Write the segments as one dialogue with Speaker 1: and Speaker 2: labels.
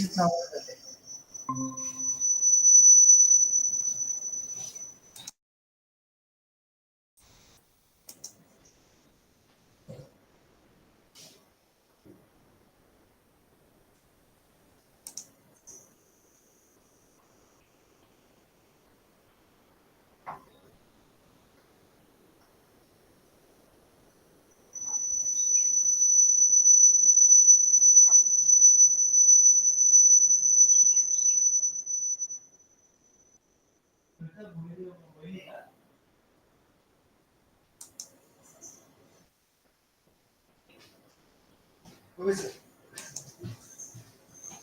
Speaker 1: व्यवस्थित नाव झाले.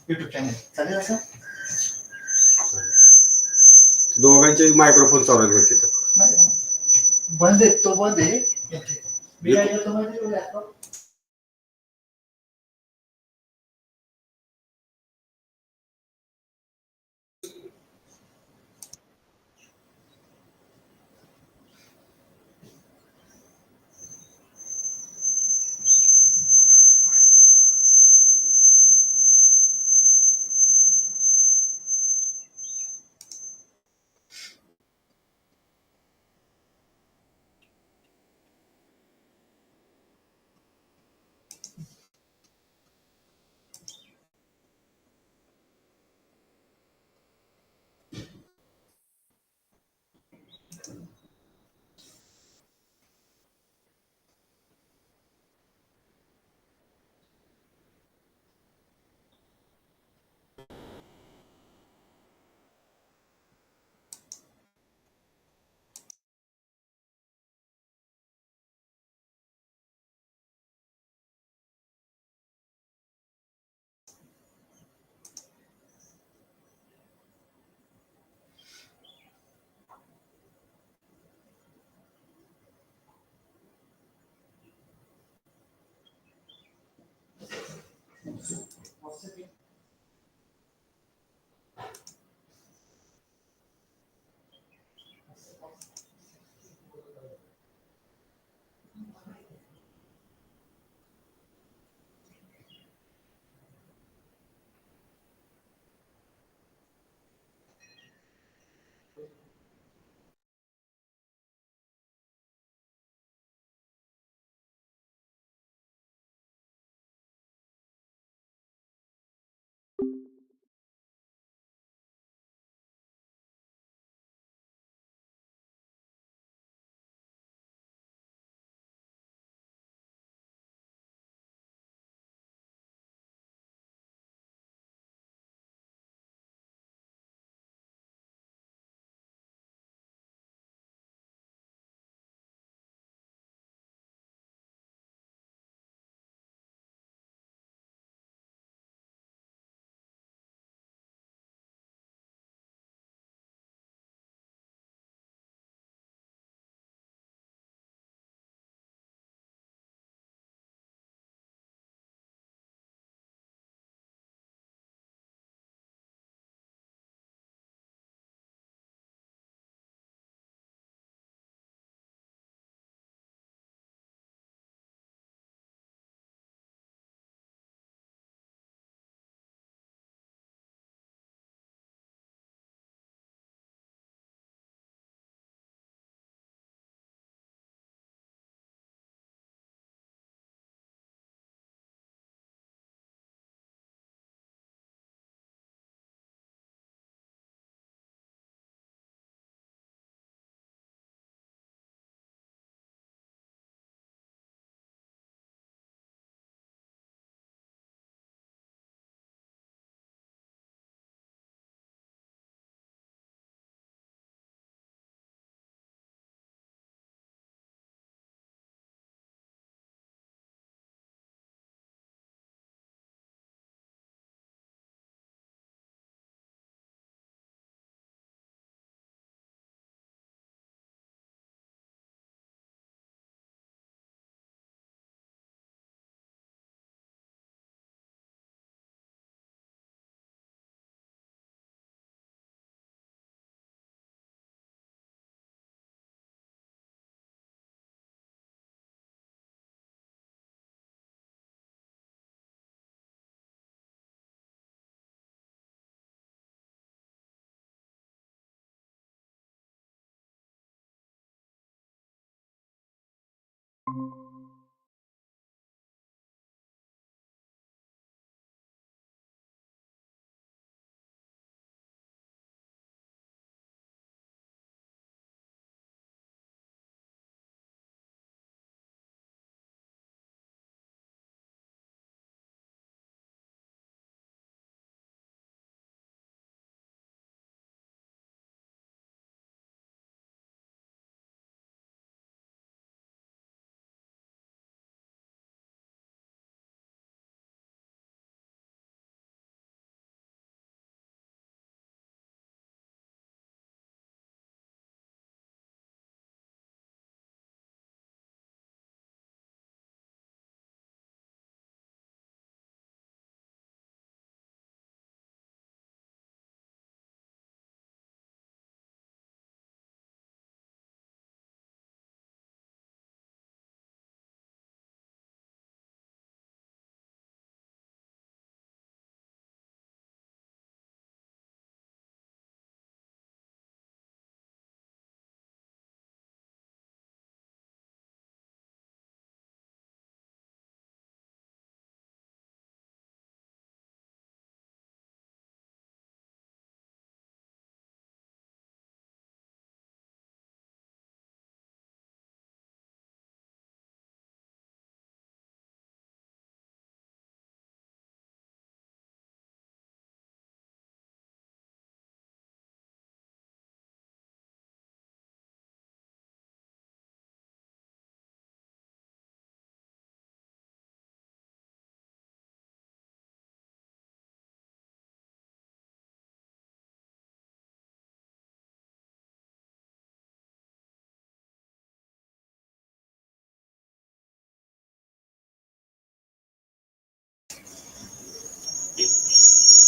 Speaker 1: YouTube channel चालेल असं.
Speaker 2: दोघांचे मायक्रोफोन चालू आहेत तिथं.
Speaker 1: बंद आहे, तो बंद आहे. मी काय करतो माहिती laptop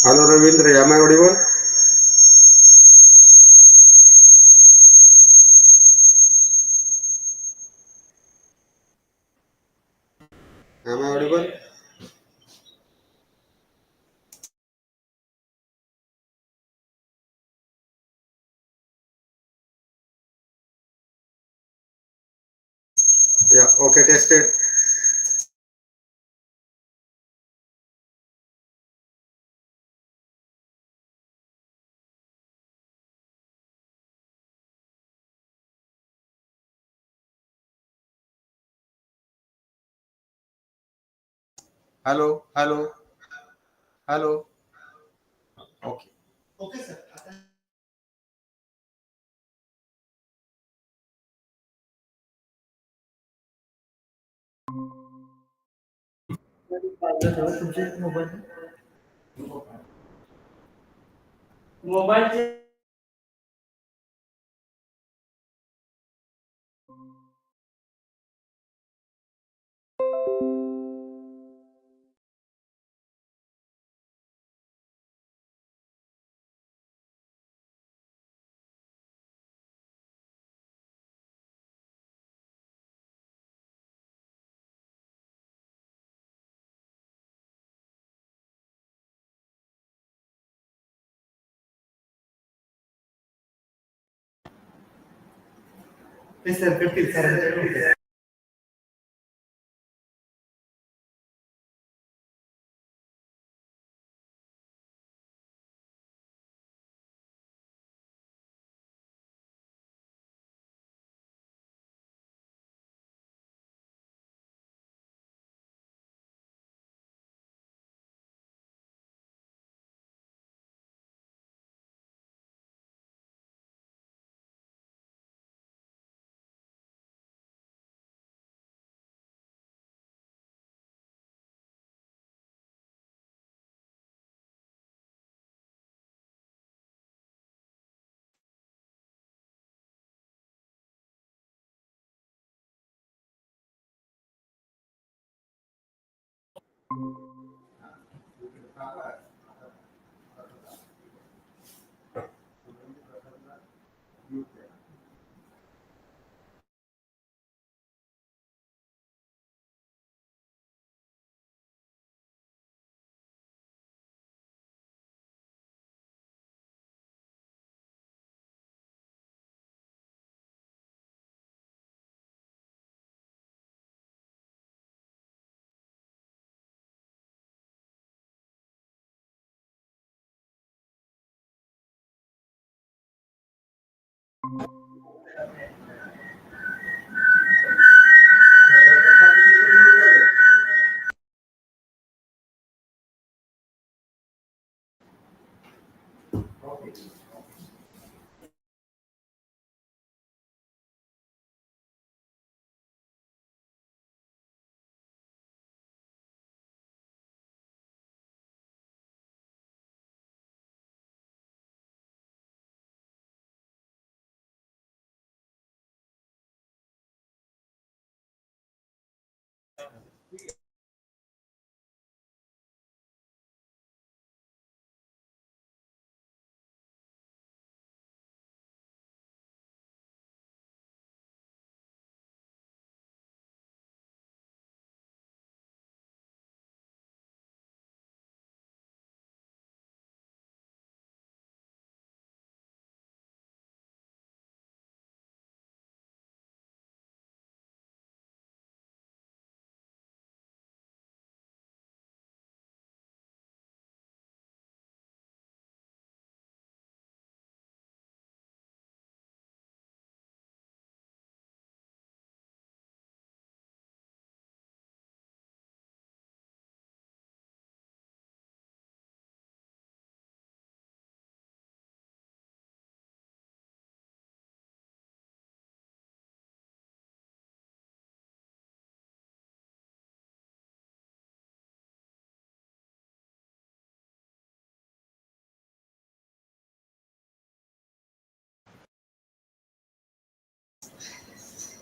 Speaker 2: Hello Ravindra, am I audible? Am I audible? Yeah, okay, tested. Hello, hello, hello. Okay.
Speaker 1: Okay sir आता आहे तुमचे मोबाईल मोबाईल ते circuit sir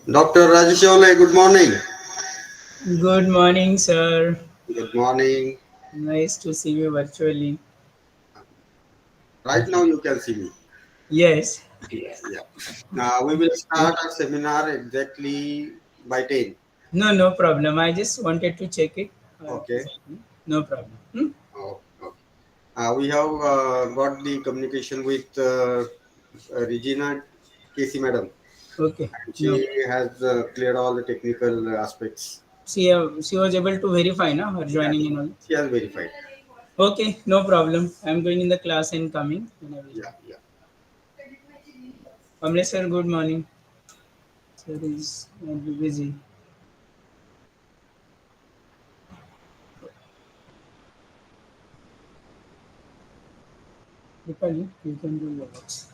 Speaker 2: Dr. Rajesh Ole, good morning.
Speaker 3: Good morning, sir.
Speaker 2: Good morning.
Speaker 3: Nice to see you virtually.
Speaker 2: Right now you can see me.
Speaker 3: Yes.
Speaker 2: Yeah. We will start our seminar exactly by 10.
Speaker 3: No, no problem. I just wanted to check it.
Speaker 2: Okay.
Speaker 3: No problem. Hmm?
Speaker 2: Oh, okay. We have got the communication with Regina Casey madam.
Speaker 3: Okay. No.
Speaker 2: She has cleared all the technical aspects.
Speaker 3: She was able to verify na her
Speaker 2: Yeah,
Speaker 3: joining and all.
Speaker 2: she has verified.
Speaker 3: Okay, no problem. I'm going in the class and coming. And I will
Speaker 2: Yeah,
Speaker 3: join.
Speaker 2: yeah.
Speaker 3: Kamlesh sir, good morning. Sir is busy. Dipali, you can do your works.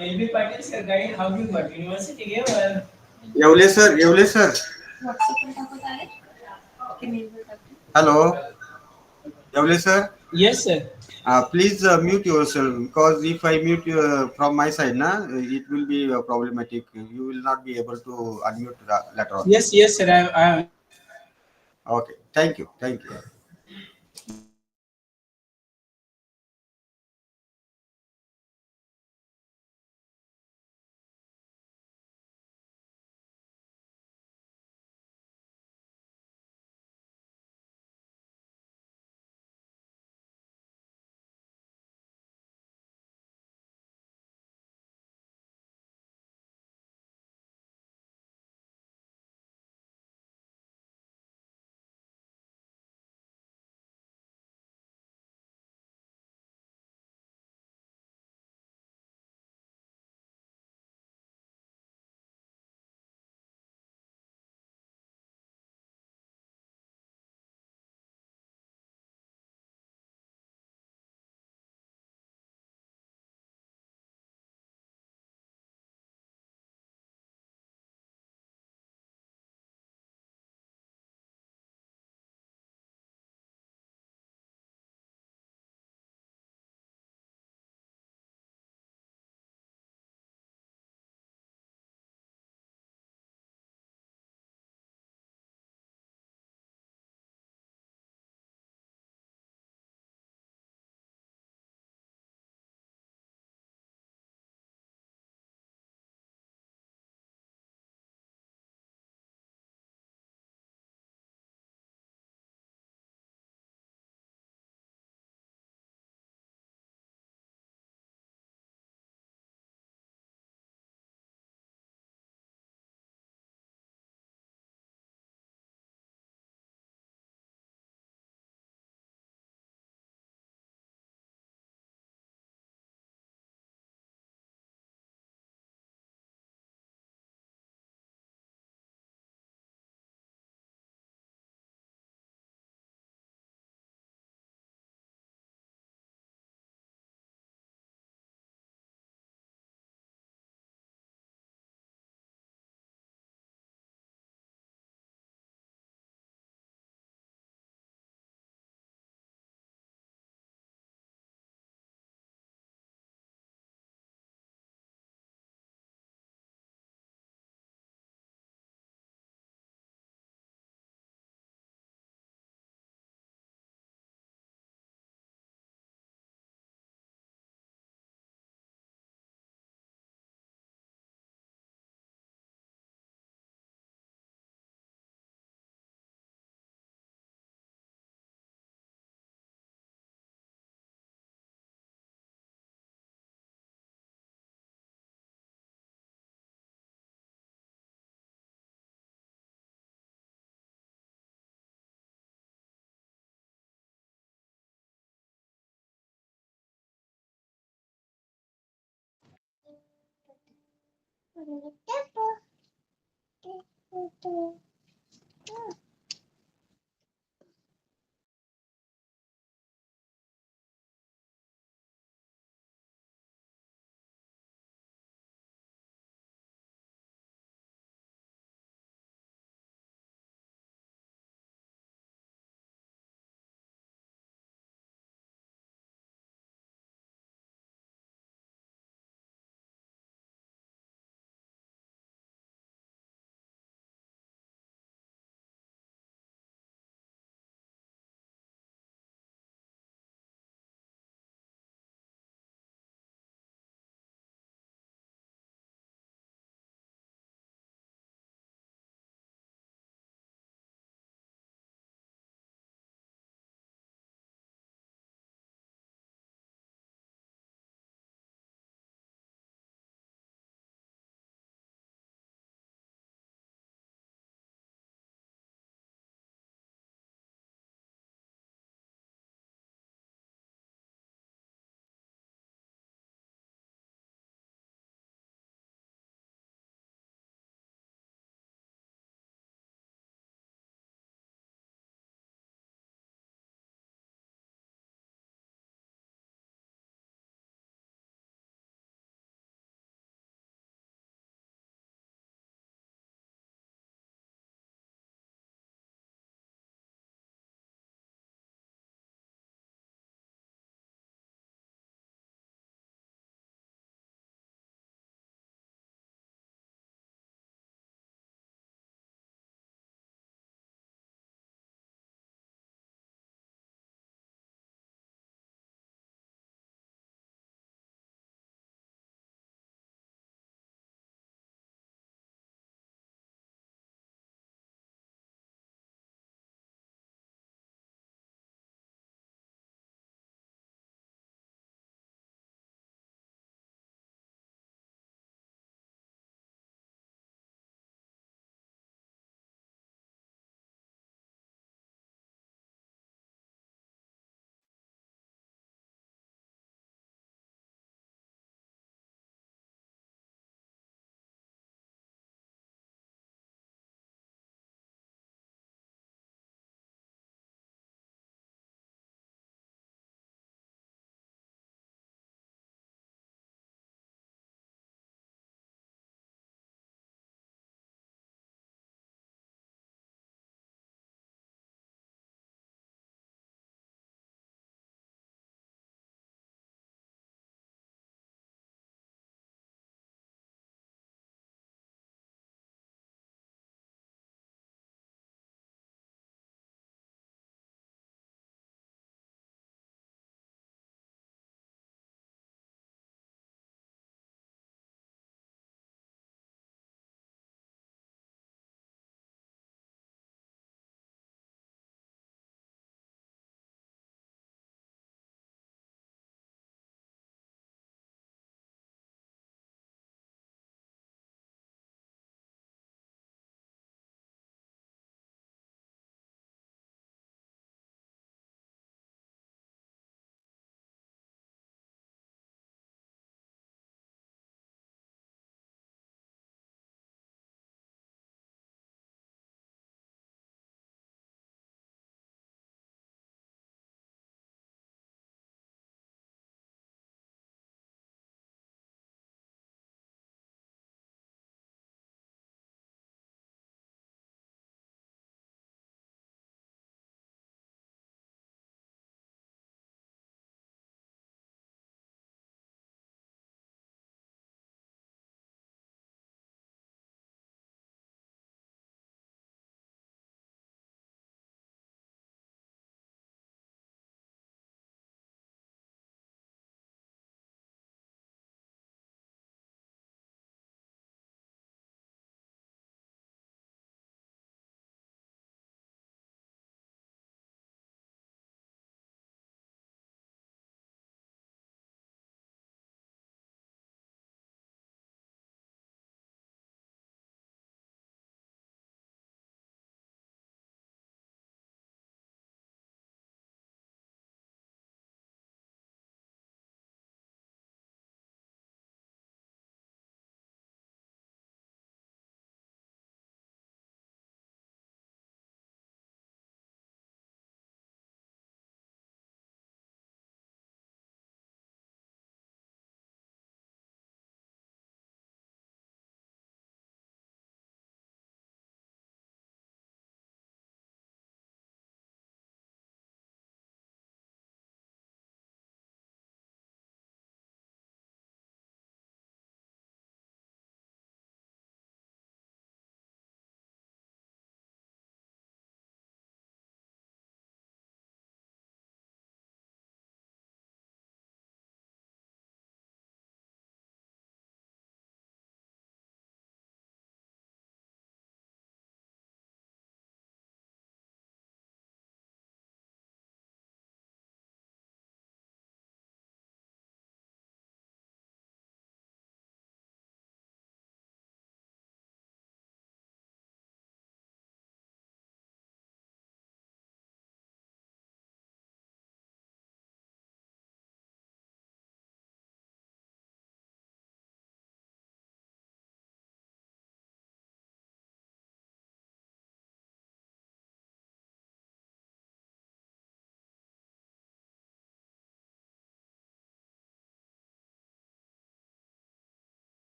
Speaker 3: LB Patil sir, guide how you got university here or
Speaker 2: Yewale sir. Hello, Yewale sir.
Speaker 3: yes sir.
Speaker 2: Please mute yourself because if I mute from my side, it will be problematic. You will not be able to unmute later on.
Speaker 3: Yes, yes sir. I
Speaker 2: Okay, thank you, thank you.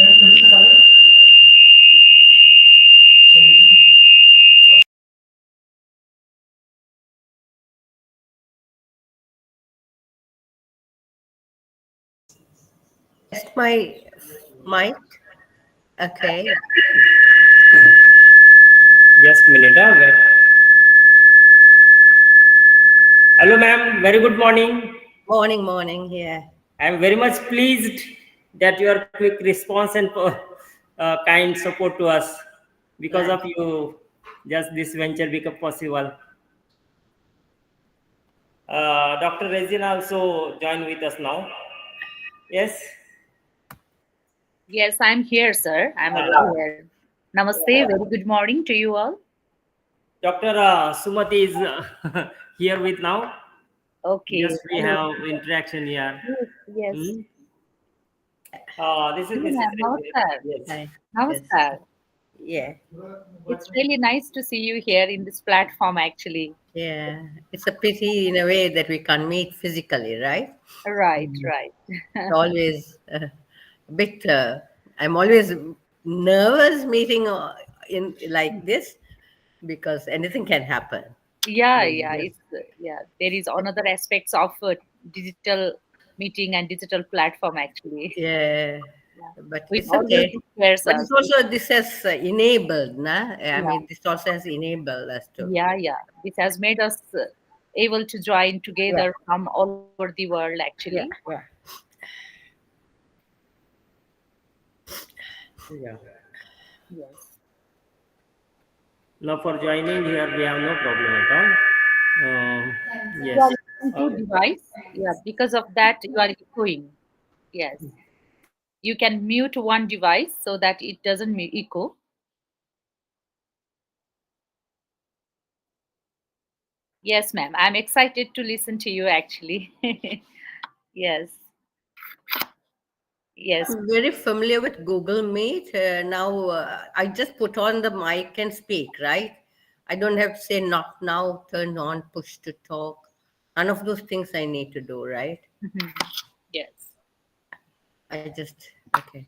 Speaker 4: Test my mic. Okay.
Speaker 3: Just a minute. Wait. Hello, ma'am. Very good morning.
Speaker 4: Morning. Yeah.
Speaker 3: I am very much pleased that your quick response and kind support to us. Because
Speaker 4: Right.
Speaker 3: of you, just this venture become possible. Dr. Regina also join with us now. Yes.
Speaker 5: Yes, I'm here, sir. I'm already here. Namaste. Very good morning to you all.
Speaker 3: Dr. Sumati is here with now.
Speaker 5: Okay.
Speaker 3: Just we have interaction here.
Speaker 5: Yes, yes.
Speaker 3: Hmm? This is
Speaker 5: Hello,
Speaker 3: Mrs.
Speaker 5: ma'am.
Speaker 3: Regina.
Speaker 5: Namaskar.
Speaker 3: Yes.
Speaker 4: Hi. Yes.
Speaker 5: Namaskar.
Speaker 4: Yeah.
Speaker 5: It's really nice to see you here in this platform, actually.
Speaker 4: Yeah. It's a pity in a way that we can't meet physically, right?
Speaker 5: Right, right.
Speaker 4: It's always a bit. I'm always nervous meeting in like this because anything can happen.
Speaker 5: Yeah,
Speaker 3: Yes,
Speaker 5: yeah.
Speaker 3: yes.
Speaker 5: It's yeah. There is another aspects of digital meeting and digital platform, actually.
Speaker 4: Yeah.
Speaker 5: Yeah.
Speaker 4: But
Speaker 5: Which
Speaker 4: it's
Speaker 5: always
Speaker 4: okay.
Speaker 5: squares
Speaker 4: But
Speaker 5: us.
Speaker 4: it's also this has enabled, nah? I
Speaker 5: Yeah,
Speaker 4: mean, this also has enabled us to.
Speaker 5: yeah, yeah. This has made us able to join
Speaker 4: Yeah.
Speaker 5: together from all over the world, actually.
Speaker 4: Yeah. Yeah.
Speaker 3: Yeah.
Speaker 5: Yes.
Speaker 3: Now for joining here, we have no problem at all.
Speaker 5: You are
Speaker 3: Yes.
Speaker 5: using two
Speaker 3: Okay.
Speaker 5: device. Yeah, because of that you are echoing. Yes. You can mute one device so that it doesn't echo. Yes, ma'am. I'm excited to listen to you actually. Yes. Yes.
Speaker 4: I'm very familiar with Google Meet. Now I just put on the mic and speak, right? I don't have to say not now, turn on, push to talk. None of those things I need to do, right?
Speaker 5: Mhm. Yes.
Speaker 4: I just, okay.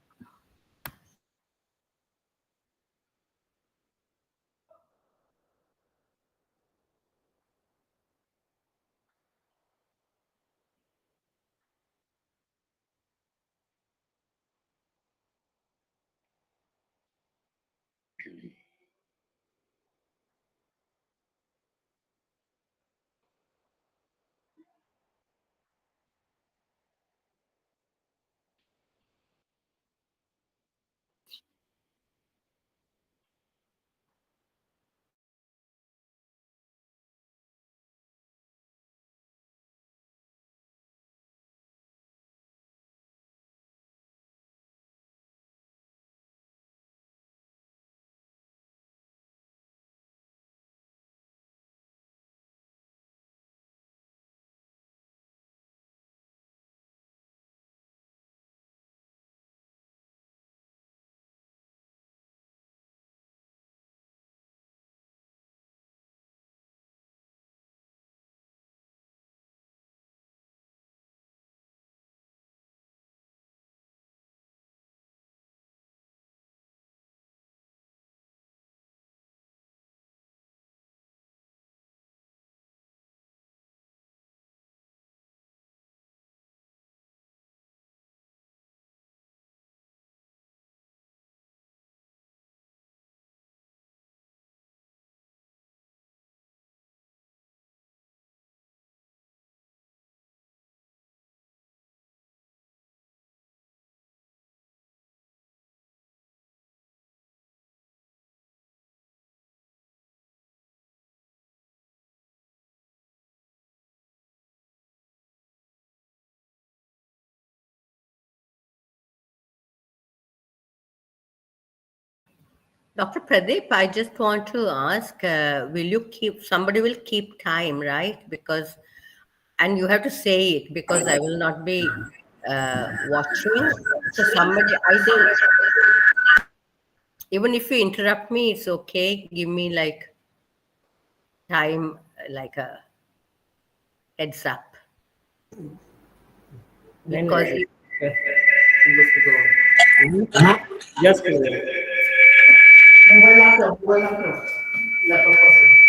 Speaker 4: Dr. Pradeep, I just want to ask, will you keep, somebody will keep time, right? Because, and you have to say it because I will not be watching. So somebody, either, even if you interrupt me, it's okay. Give me like time, like a heads up.
Speaker 3: Then
Speaker 4: Because
Speaker 3: just go on. Just a minute.
Speaker 1: Mobile लाव laptop पासून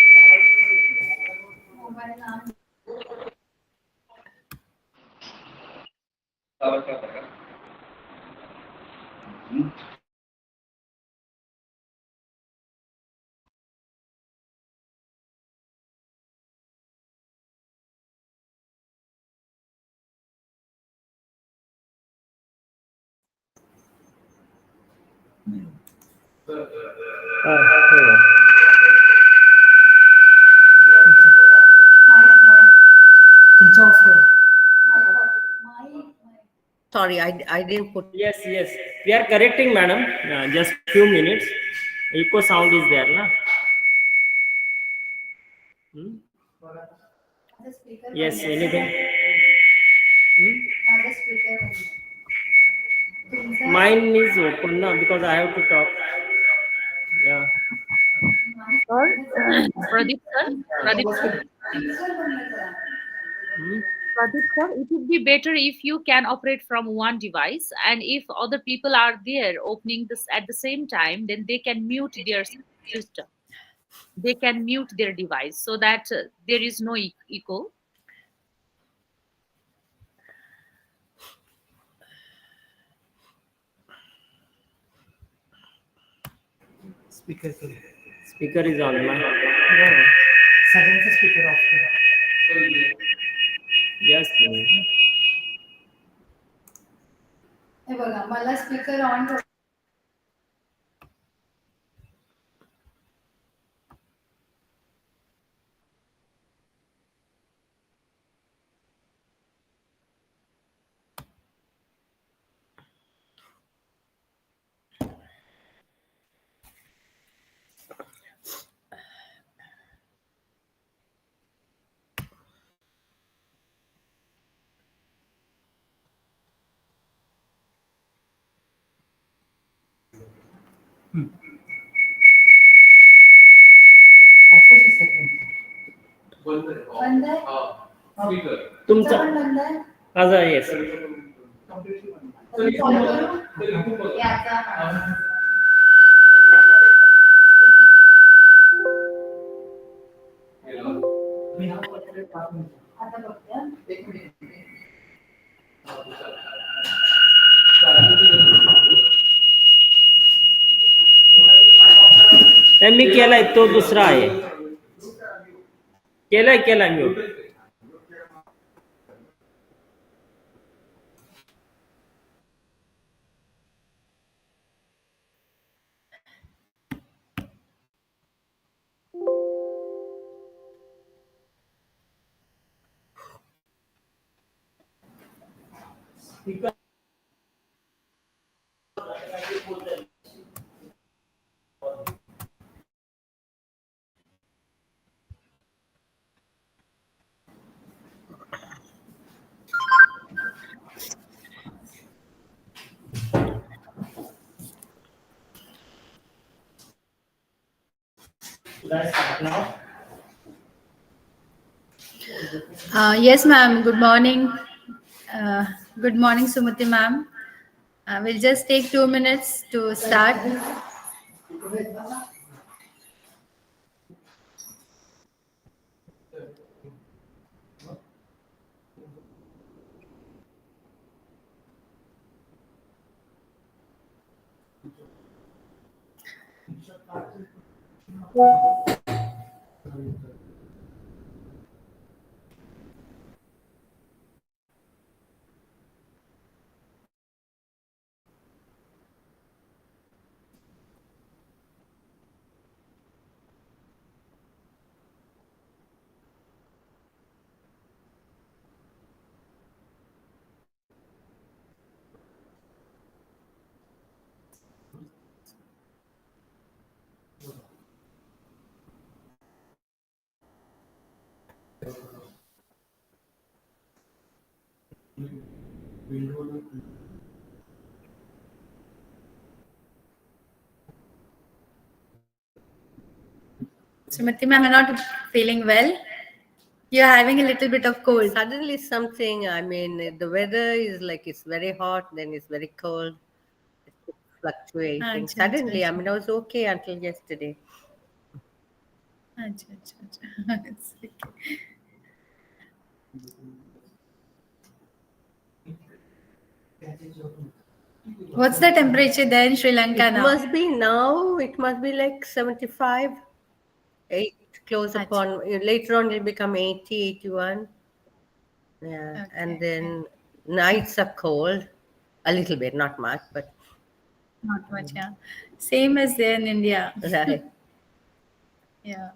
Speaker 3: Hold on.
Speaker 1: तुमचा of
Speaker 4: Sorry, I didn't put.
Speaker 3: Yes, yes. We are correcting, madam. Just few minutes. Echo sound is there, na? Hmm? Yes, anything? Mine is open now because I have to talk. Yeah.
Speaker 5: Pradeep sir, Pradeep sir,
Speaker 3: Hmm?
Speaker 5: Pradeep sir, it would be better if you can operate from one device, and if other people are there opening this at the same time, then they can mute their system. They can mute their device so that there is no echo.
Speaker 1: Speaker करू
Speaker 3: Speaker is on. Na?
Speaker 1: सगळ्यांचा speaker of करा
Speaker 3: Yes, please.
Speaker 6: हे बघा मला speaker on
Speaker 1: office second
Speaker 6: बंद आहे
Speaker 3: तुमचा
Speaker 6: पण बंद आहे
Speaker 3: माझा yes.
Speaker 6: याचा
Speaker 1: मी हा पत्र पाच मिनिट
Speaker 6: आता बघते
Speaker 1: एक मिनिट
Speaker 3: मी केलाय तो दुसरा आहे केलाय mute
Speaker 6: Yes, ma'am. Good morning. Good morning, Sumati, ma'am. We'll just take 2 minutes to start. Sumati, ma'am, I'm not feeling well. You're having a little bit of cold.
Speaker 4: Suddenly something, I mean, the weather is like it's very hot, then it's very cold. fluctuating.
Speaker 6: Acha,
Speaker 4: Suddenly,
Speaker 6: acha,
Speaker 4: I mean, I was okay until yesterday.
Speaker 6: acha, acha. It's okay. What's the temperature there in Sri Lanka
Speaker 4: It
Speaker 6: now?
Speaker 4: must be now, it must be like 75, 8, close
Speaker 6: Acha.
Speaker 4: upon, later on it'll become 80, 81. Yeah, and
Speaker 6: Okay.
Speaker 4: then nights are cold, a little bit, not much, but
Speaker 6: Not much, yeah. Same as there in India.
Speaker 4: right.
Speaker 6: Yeah.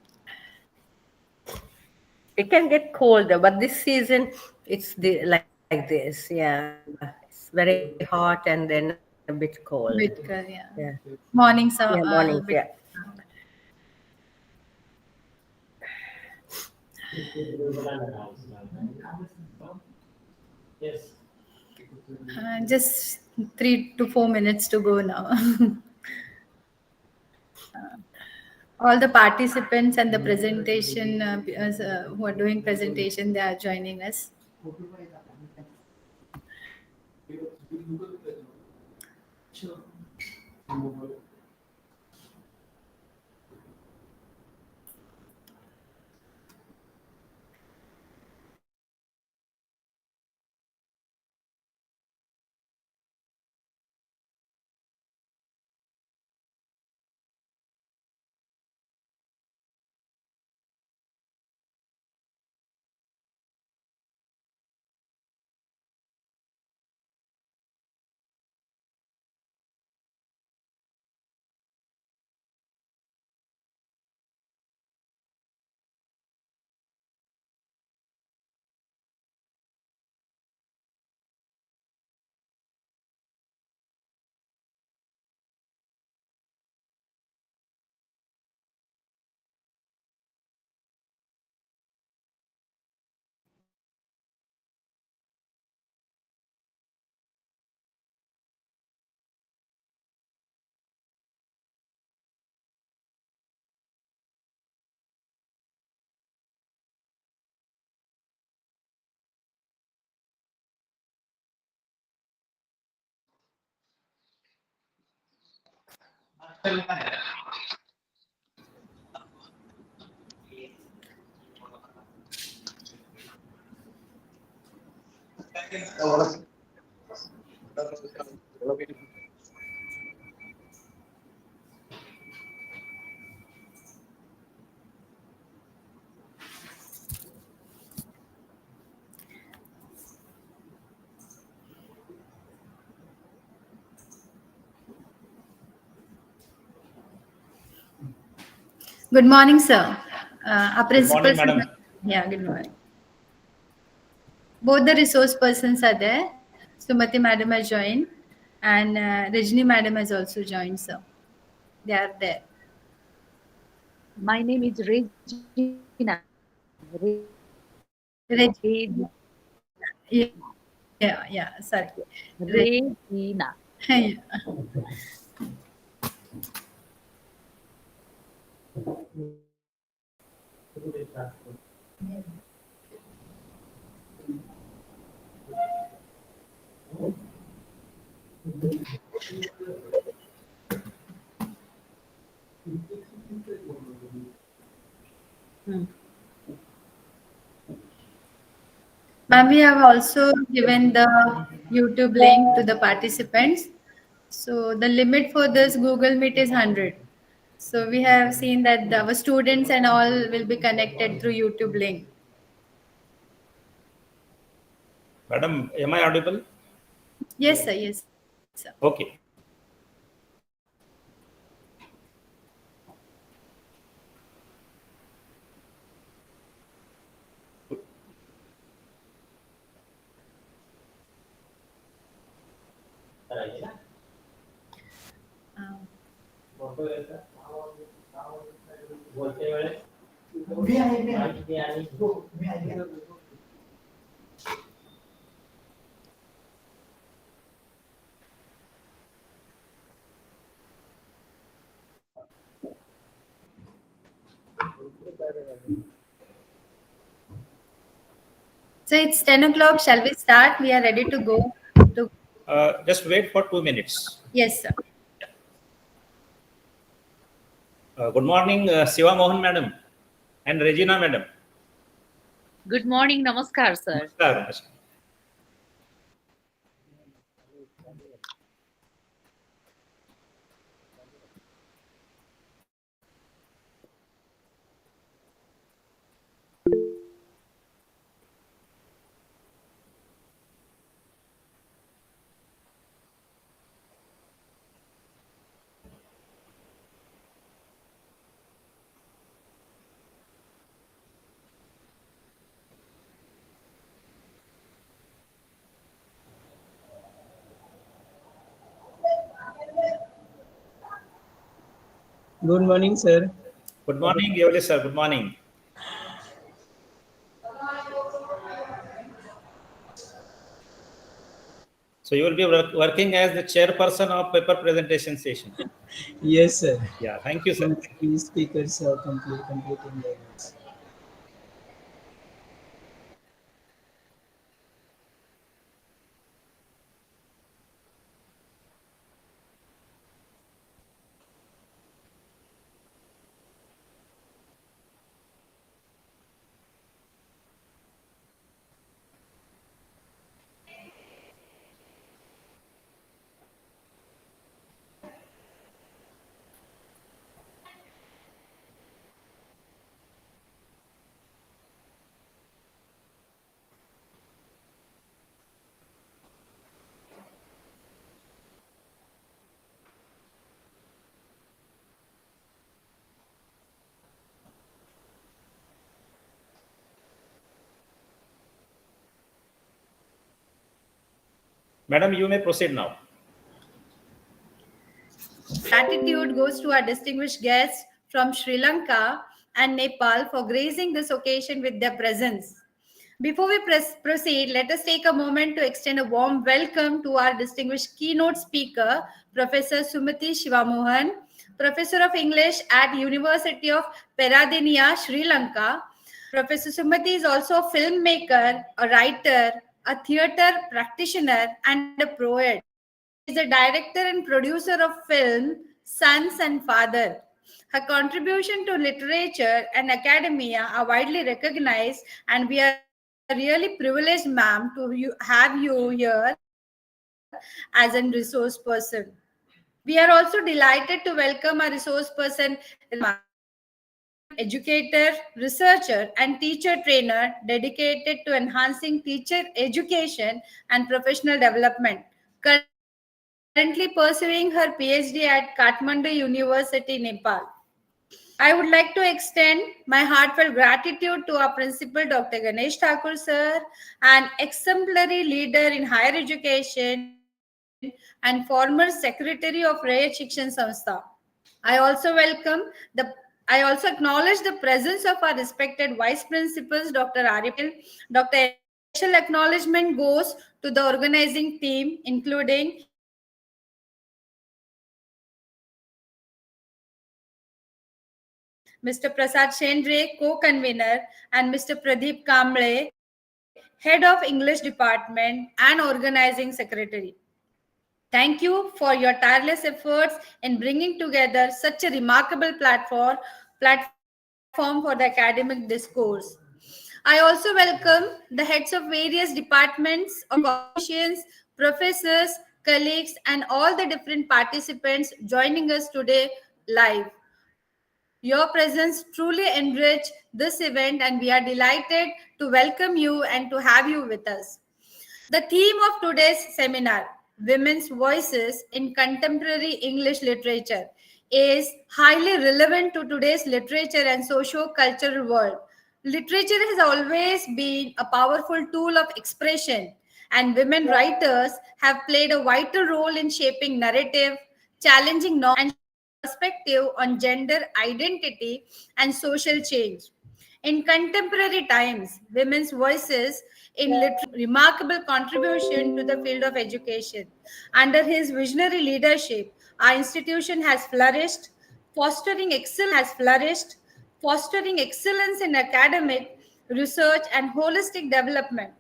Speaker 4: It can get colder, but this season it's like this. Yeah, it's very hot and then a bit cold.
Speaker 6: Bit,
Speaker 4: Yeah,
Speaker 6: yeah. Mornings
Speaker 4: yeah,
Speaker 6: are a
Speaker 4: mornings.
Speaker 6: bit.
Speaker 4: Yeah.
Speaker 6: Just 3 to 4 minutes to go now. All the participants and the presentation who are doing presentation, they are joining us. Good morning, sir. Our
Speaker 7: Good morning,
Speaker 6: principals.
Speaker 7: madam.
Speaker 6: Yeah, good morning. Both the resource persons are there. Sumati madam has joined, and Rajni madam has also joined, sir. They are there.
Speaker 5: My name is Regina.
Speaker 6: Reg-
Speaker 5: Regina.
Speaker 6: yeah, sorry.
Speaker 5: Regina.
Speaker 6: Yeah. Ma'am, we have also given the YouTube link to the participants. So the limit for this Google Meet is 100. So we have seen that our students and all will be connected through YouTube link.
Speaker 7: Madam, am I audible?
Speaker 6: Yes, sir. Yes, sir.
Speaker 7: Okay.
Speaker 6: Um, so it's 10 o'clock. Shall we start? We are ready to go. To
Speaker 7: Just wait for 2 minutes.
Speaker 6: Yes, sir.
Speaker 7: Good morning, Siva Mohan madam and Regina madam.
Speaker 5: Good morning. Namaskar, sir.
Speaker 7: Namaskar, namaskar.
Speaker 8: Good morning, sir.
Speaker 7: Good morning, Yoli sir. Good morning. So you will be working as the chairperson of paper presentation session.
Speaker 8: Yes, sir.
Speaker 7: Yeah, thank you, sir.
Speaker 8: These speakers are completing their works.
Speaker 7: Madam, you may proceed now.
Speaker 6: Gratitude goes to our distinguished guests from Sri Lanka and Nepal for gracing this occasion with their presence. Before we proceed, let us take a moment to extend a warm welcome to our distinguished keynote speaker, Professor Sumati Shivamohan, Professor of English at University of Peradeniya, Sri Lanka. Professor Sumati is also a filmmaker, a writer, a theatre practitioner, and a poet. She is the director and producer of film Sons and Father. Her contribution to literature and academia are widely recognized, and we are really privileged, ma'am, to have you here as a resource person. We are also delighted to welcome our resource person, Rama, an educator, researcher, and teacher trainer dedicated to enhancing teacher education and professional development. Currently pursuing her PhD at Kathmandu University, Nepal. I would like to extend my heartfelt gratitude to our principal, Dr. Ganesh Thakur, sir, an exemplary leader in higher education and former secretary of RAYAT SHIKSHAN SANSTHA. I also I also acknowledge the presence of our respected vice principals, Dr. Arya Patel, Dr. Special acknowledgement goes to the organizing team, including Mr. Prasad Shendre, co-convener, Mr. Pradeep Kamble, Head of English Department, and Organizing Secretary. Thank you for your tireless efforts in bringing together such a remarkable platform for the academic discourse. I also welcome the heads of various departments of organizations, professors, colleagues, and all the different participants joining us today live. Your presence truly enriched this event, and we are delighted to welcome you and to have you with us. The theme of today's seminar, Women's Voices in Contemporary English Literature, is highly relevant to today's literature and socio-cultural world. Literature has always been a powerful tool of expression, and women writers have played a vital role in shaping narrative, challenging norms, and sharing perspective on gender identity and social change. In contemporary times, women's voices in literature remarkable contribution to the field of education. Under his visionary leadership, our institution has flourished, fostering excellence in academic research and holistic development.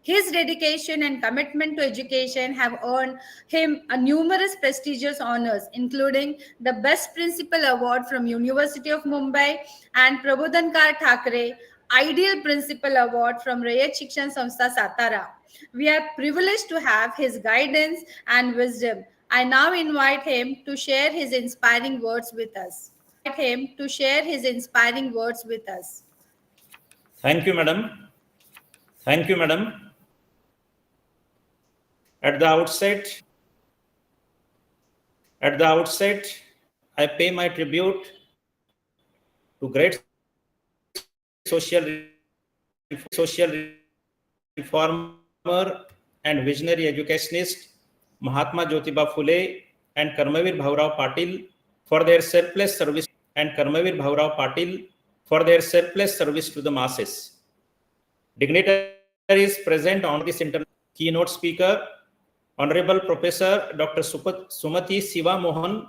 Speaker 6: His dedication and commitment to education have earned him numerous prestigious honors, including the Best Principal Award from University of Mumbai and Prabodhankar Thakre Ideal Principal Award from RAYAT SHIKSHAN Samstha Satara. We are privileged to have his guidance and wisdom. I now invite him to share his inspiring words with us.
Speaker 7: Thank you, madam. Thank you, madam. At the outset, I pay my tribute to great social reformer and visionary educationist Mahatma Jyotiba Phule and Karmavir Bhaurao Patil for their selfless service to the masses. Dignitaries present on this keynote speaker, Honorable Professor Dr. Sumati Siva Mohan,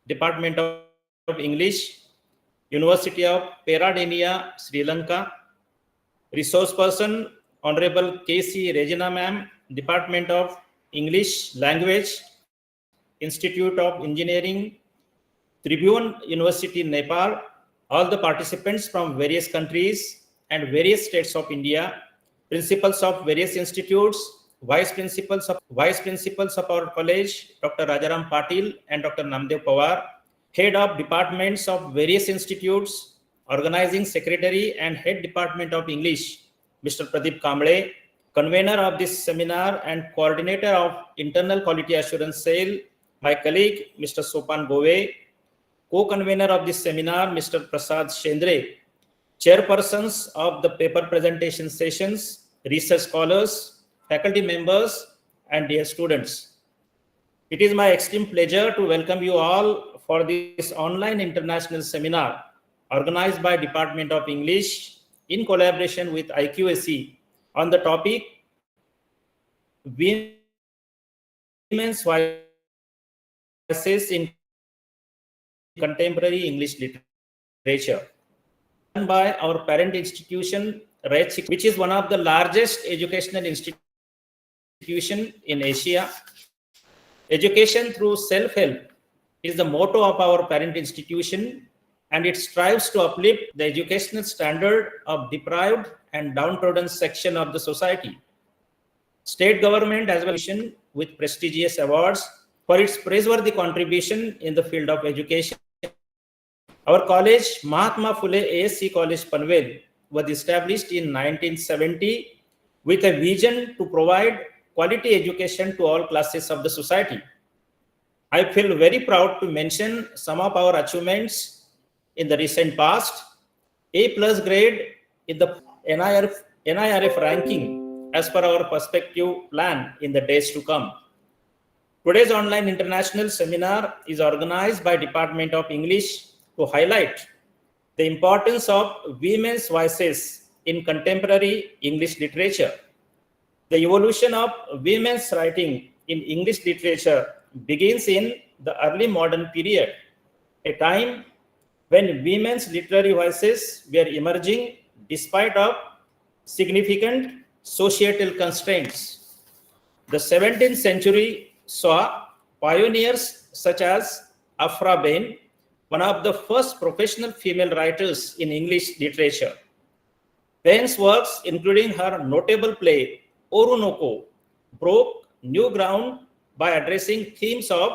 Speaker 7: Department of English, University of Peradeniya, Sri Lanka. Resource person, Honorable K.C. Regina Ma'am, Department of English Language, Institute of Engineering, Tribune University, Nepal. All the participants from various countries and various states of India, principals of various institutes, vice principals of our college, Dr. Rajaram Patil and Dr. Namdev Pawar, head of departments of various institutes, organizing secretary and head department of English, Mr. Pradeep Kamble, convener of this seminar and coordinator of internal quality assurance cell, my colleague, Mr. Sopan Gove, co-convener of this seminar, Mr. Prasad Shendre, chairpersons of the paper presentation sessions, research scholars, faculty members, and dear students. It is my extreme pleasure to welcome you all for this online international seminar organized by Department of English in collaboration with IQAC on the topic Women's Voices in Contemporary English Literature, done by our parent institution, RAYAT, which is one of the largest educational institutions in Asia. Education through self-help is the motto of our parent institution, and it strives to uplift the educational standard of deprived and downtrodden section of the society. State government as well with prestigious awards for its praiseworthy contribution in the field of education. Our college, Mahatma Phule ASC College, Panvel, was established in 1970 with a vision to provide quality education to all classes of the society. I feel very proud to mention some of our achievements in the recent past. A+ grade in the NIRF ranking as per our perspective plan in the days to come. Today's online international seminar is organized by Department of English to highlight the importance of women's voices in contemporary English literature. The evolution of women's writing in English literature begins in the early modern period, a time when women's literary voices were emerging despite of significant societal constraints. The 17th century saw pioneers such as Afra Bain, one of the first professional female writers in English literature. Bain's works, including her notable play Orunoko, broke new ground by addressing themes of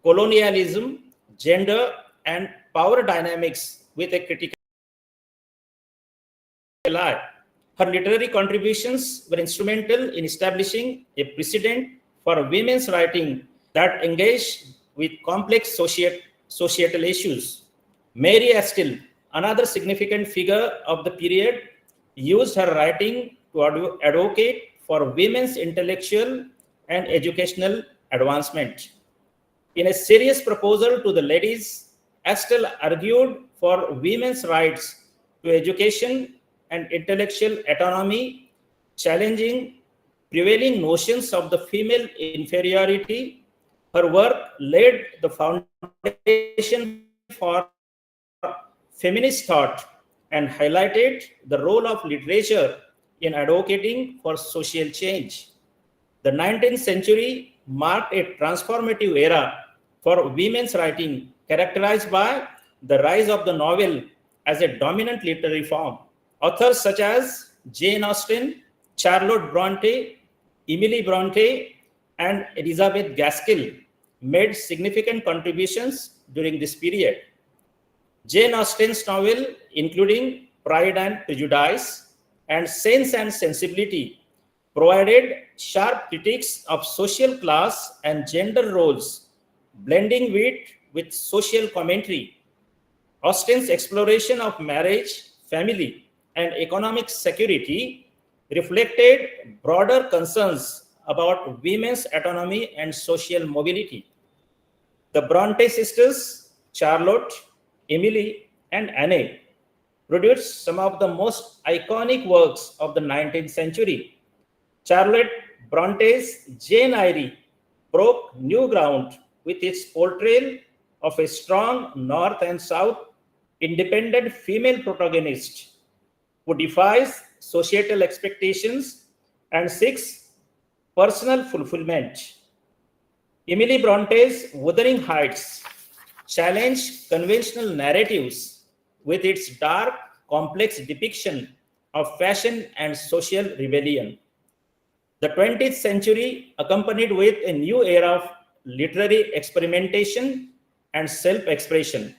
Speaker 7: colonialism, gender, and power dynamics with a critical eye. Her literary contributions were instrumental in establishing a precedent for women's writing that engaged with complex societal issues. Mary Astell, another significant figure of the period, used her writing to advocate for women's intellectual and educational advancement. In a serious proposal to the ladies, Astell argued for women's rights to education and intellectual autonomy, challenging prevailing notions of the female inferiority. Her work laid the foundation for feminist thought and highlighted the role of literature in advocating for social change. The 19th century marked a transformative era for women's writing, characterized by the rise of the novel as a dominant literary form. Authors such as Jane Austen, Charlotte Bronte, Emily Bronte, and Elizabeth Gaskell made significant contributions during this period. Jane Austen's novel, including Pride and Prejudice and Sense and Sensibility, provided sharp critiques of social class and gender roles, blending wit with social commentary. Austen's exploration of marriage, family, and economic security reflected broader concerns about women's autonomy and social mobility. The Bronte sisters, Charlotte, Emily, and Anne, produced some of the most iconic works of the 19th century. Charlotte Bronte's Jane Eyre broke new ground with its portrayal of a strong North and South independent female protagonist who defies societal expectations and seeks personal fulfillment. Emily Bronte's Wuthering Heights challenged conventional narratives with its dark, complex depiction of fashion and social rebellion. The 20th century accompanied with a new era of literary experimentation and self-expression.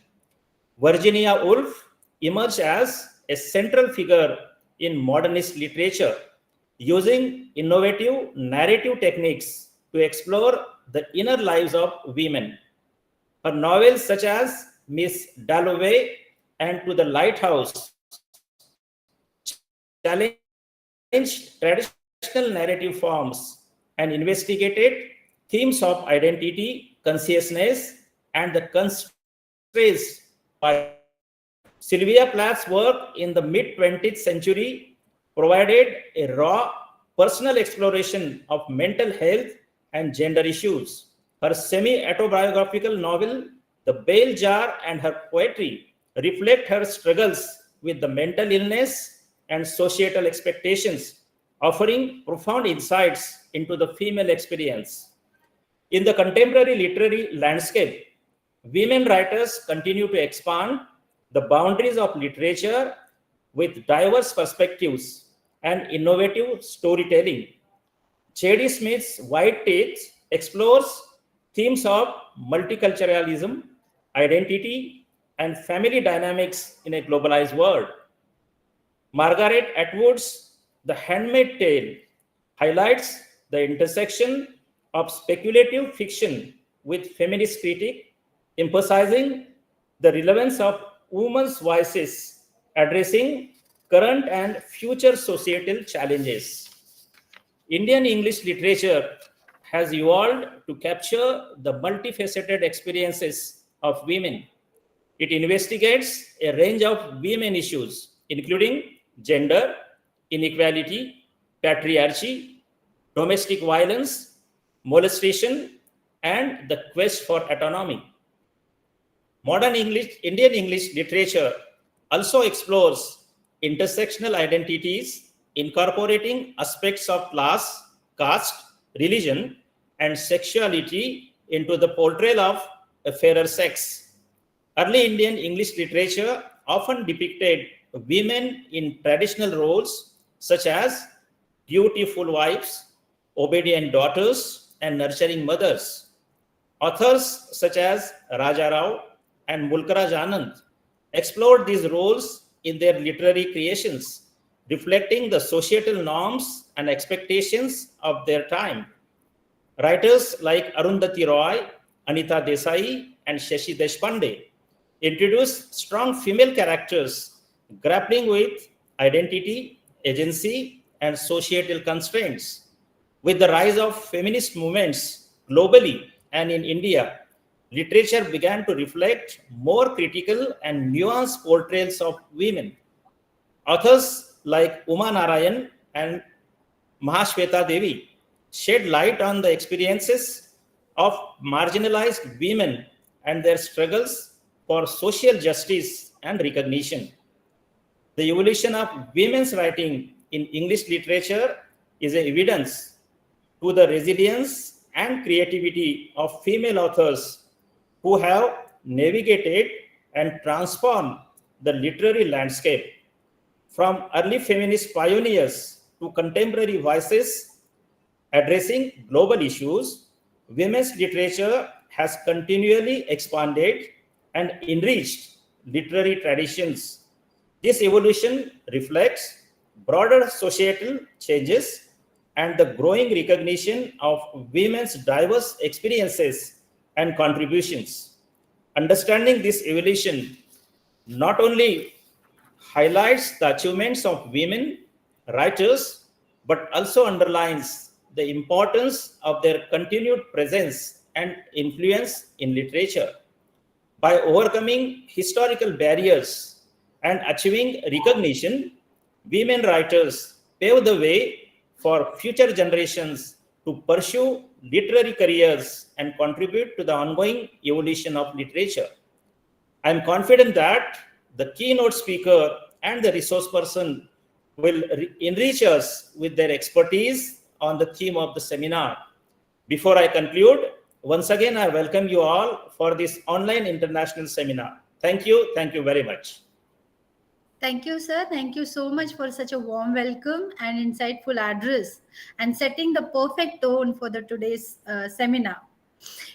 Speaker 7: Virginia Woolf emerged as a central figure in modernist literature, using innovative narrative techniques to explore the inner lives of women. Her novels such as Miss Dalloway and To the Lighthouse challenged traditional narrative forms and investigated themes of identity, consciousness, and the constraints by Sylvia Plath's work in the mid-20th century provided a raw personal exploration of mental health and gender issues. Her semi-autobiographical novel, The Bell Jar, and her poetry reflect her struggles with the mental illness and societal expectations, offering profound insights into the female experience. In the contemporary literary landscape, women writers continue to expand the boundaries of literature with diverse perspectives and innovative storytelling. J.D. Smith's White Teeth explores themes of multiculturalism, identity, and family dynamics in a globalized world. Margaret Atwood's The Handmaid's Tale highlights the intersection of speculative fiction with feminist critique, emphasizing the relevance of women's voices addressing current and future societal challenges. Indian English literature has evolved to capture the multifaceted experiences of women. It investigates a range of women issues, including gender, inequality, patriarchy, domestic violence, molestation, and the quest for autonomy. Indian English literature also explores intersectional identities, incorporating aspects of class, caste, religion, and sexuality into the portrayal of a fairer sex. Early Indian English literature often depicted women in traditional roles such as dutiful wives, obedient daughters, and nurturing mothers. Authors such as Raja Rao and Mulkaraj Anand explored these roles in their literary creations, reflecting the societal norms and expectations of their time. Writers like Arundhati Roy, Anita Desai, and Shashi Deshpande introduced strong female characters grappling with identity, agency, and societal constraints. With the rise of feminist movements globally and in India, literature began to reflect more critical and nuanced portrayals of women. Authors like Uma Narayan and Mahashweta Devi shed light on the experiences of marginalized women and their struggles for social justice and recognition. The evolution of women's writing in English literature is a evidence to the resilience and creativity of female authors who have navigated and transformed the literary landscape. From early feminist pioneers to contemporary voices addressing global issues, women's literature has continually expanded and enriched literary traditions. This evolution reflects broader societal changes and the growing recognition of women's diverse experiences and contributions. Understanding this evolution not only highlights the achievements of women writers, but also underlines the importance of their continued presence and influence in literature. By overcoming historical barriers and achieving recognition, women writers pave the way for future generations to pursue literary careers and contribute to the ongoing evolution of literature. I am confident that the keynote speaker and the resource person will enrich us with their expertise on the theme of the seminar. Before I conclude, once again, I welcome you all for this online international seminar. Thank you. Thank you very much.
Speaker 6: Thank you, sir. Thank you so much for such a warm welcome and insightful address and setting the perfect tone for the today's seminar.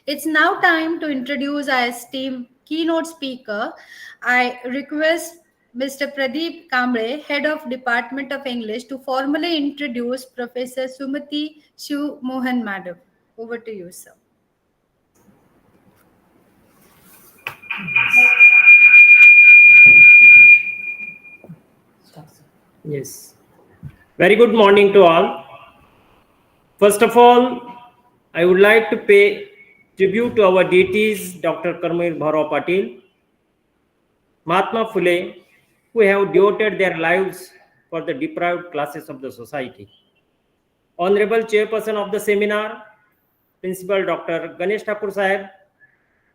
Speaker 6: It's now time to introduce our esteemed keynote speaker. I request Mr. Pradeep Kamble, Head of Department of English, to formally introduce Professor Sumati Shiv Mohan Madam. Over to you, sir.
Speaker 3: Yes. Very good morning to all. First of all, I would like to pay tribute to our deities, Dr. Karmveer Bhaurao Patil, Mahatma Phule, who have devoted their lives for the deprived classes of the society. Honorable Chairperson of the seminar, Principal Dr. Ganesh Thakur Sahib,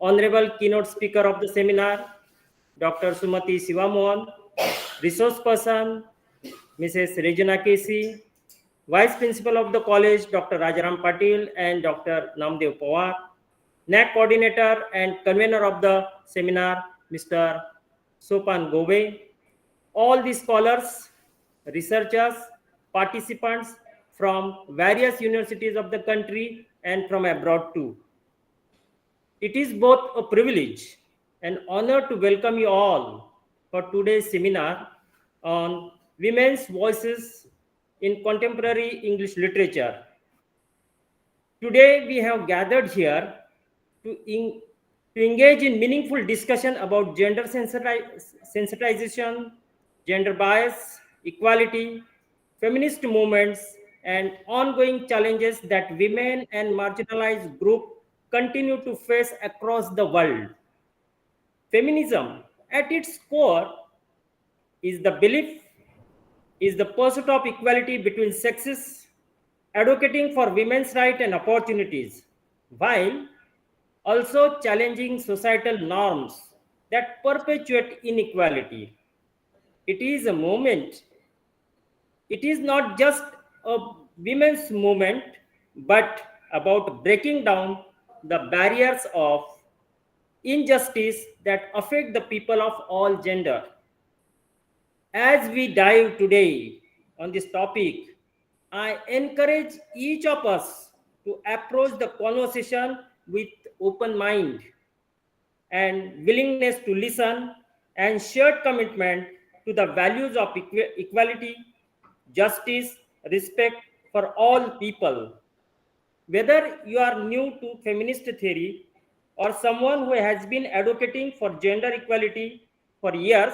Speaker 3: Honorable Keynote Speaker of the seminar, Dr. Sumati Shiva Mohan, Resource Person, Mrs. Regina Casey, Vice Principal of the college, Dr. Rajaram Patil and Dr. Namdev Pawar, NAC Coordinator and Convener of the seminar, Mr. Sopan Gove, all the scholars, researchers, participants from various universities of the country and from abroad too. It is both a privilege and honor to welcome you all for today's seminar on women's voices in contemporary English literature. Today we have gathered here to engage in meaningful discussion about gender sensitization, gender bias, equality, feminist movements, and ongoing challenges that women and marginalized groups continue to face across the world. Feminism, at its core, is the belief, is the pursuit of equality between sexes, advocating for women's rights and opportunities, while also challenging societal norms that perpetuate inequality. It is a movement. It is not just a women's movement, but about breaking down the barriers of injustice that affect the people of all gender. As we dive today on this topic, I encourage each of us to approach the conversation with open mind and willingness to listen and shared commitment to the values of equality, justice, respect for all people. Whether you are new to feminist theory or someone who has been advocating for gender equality for years,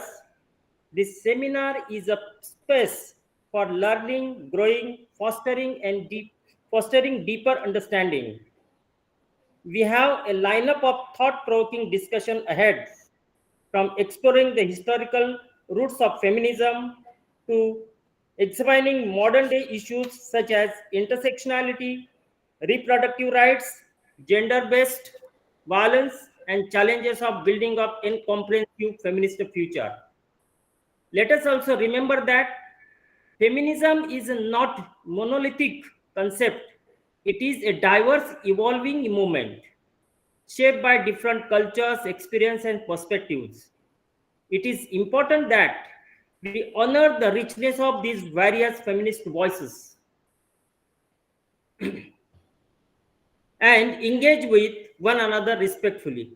Speaker 3: this seminar is a space for learning, growing, fostering deeper understanding. We have a lineup of thought-provoking discussion ahead, from exploring the historical roots of feminism to examining modern-day issues such as intersectionality, reproductive rights, gender-based violence, and challenges of building up a comprehensive feminist future. Let us also remember that Feminism is not monolithic concept. It is a diverse, evolving movement shaped by different cultures, experience, and perspectives. It is important that we honor the richness of these various feminist voices and engage with one another respectfully.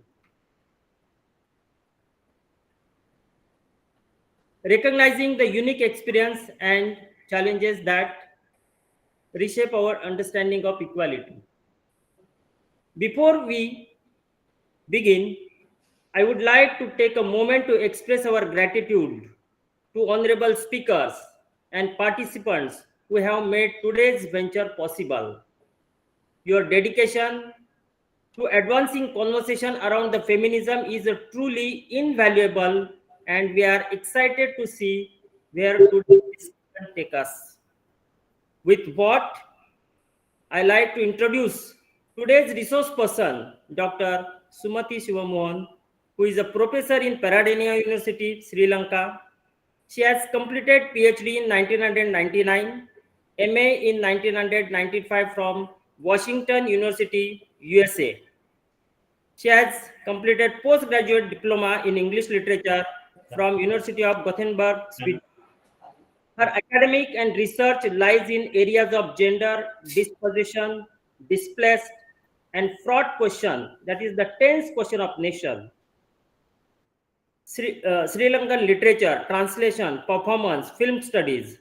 Speaker 3: Recognizing the unique experience and challenges that reshape our understanding of equality. Before we begin, I would like to take a moment to express our gratitude to honorable speakers and participants who have made today's venture possible. Your dedication to advancing conversation around the feminism is truly invaluable, and we are excited to see where today's discussion take us. With what I like to introduce today's resource person, Dr. Sumati Shivamohan, who is a professor in Peradeniya University, Sri Lanka. She has completed PhD in 1999, MA in 1995 from Washington University, USA. She has completed postgraduate diploma in English literature from University of Gothenburg, Sweden. Her academic and research lies in areas of gender, disposition, displaced, and fraud question, that is the tense question of nation. Sri Lankan literature, translation, performance, film studies.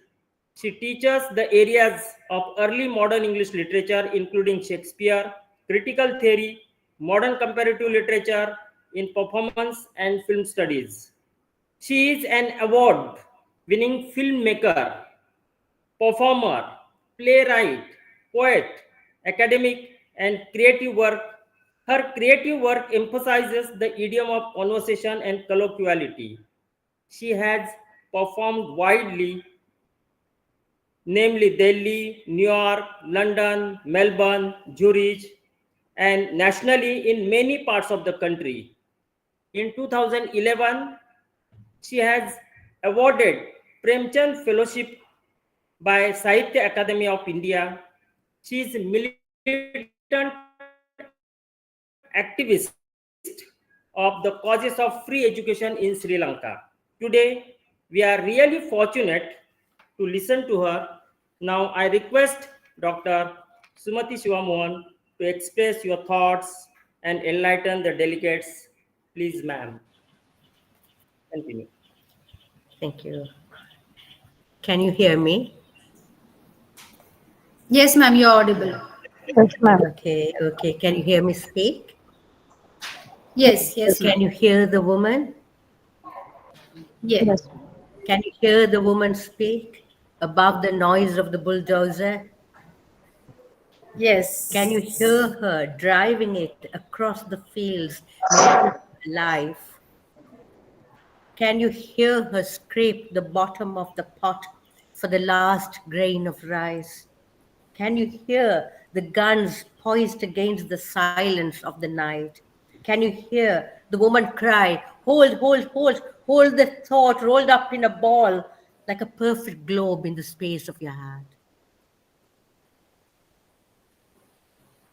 Speaker 3: She teaches the areas of early modern English literature, including Shakespeare, critical theory, modern comparative literature in performance and film studies. She is an award-winning filmmaker, performer, playwright, poet, academic, and creative work. Her creative work emphasizes the idiom of conversation and colloquiality. She has performed widely, namely Delhi, New York, London, Melbourne, Zurich, and nationally in many parts of the country. In 2011, she has awarded Premchand Fellowship by Sahitya Academy of India. She is a militant activist of the causes of free education in Sri Lanka. Today, we are really fortunate to listen to her. Now, I request Dr. Sumati Shivamohan to express your thoughts and enlighten the delegates. Please, ma'am. Continue.
Speaker 4: Thank you. Can you hear me?
Speaker 6: Yes, ma'am, you're audible.
Speaker 4: Okay. Can you hear me speak?
Speaker 6: Yes, yes,
Speaker 4: Can
Speaker 6: ma'am.
Speaker 4: you hear the woman?
Speaker 6: Yes.
Speaker 4: Can you hear the woman speak above the noise of the bulldozer?
Speaker 6: Yes.
Speaker 4: Can you hear her driving it across the fields, making it alive? Can you hear her scrape the bottom of the pot for the last grain of rice? Can you hear the guns poised against the silence of the night? Can you hear the woman cry, hold, hold the thought rolled up in a ball like a perfect globe in the space of your heart?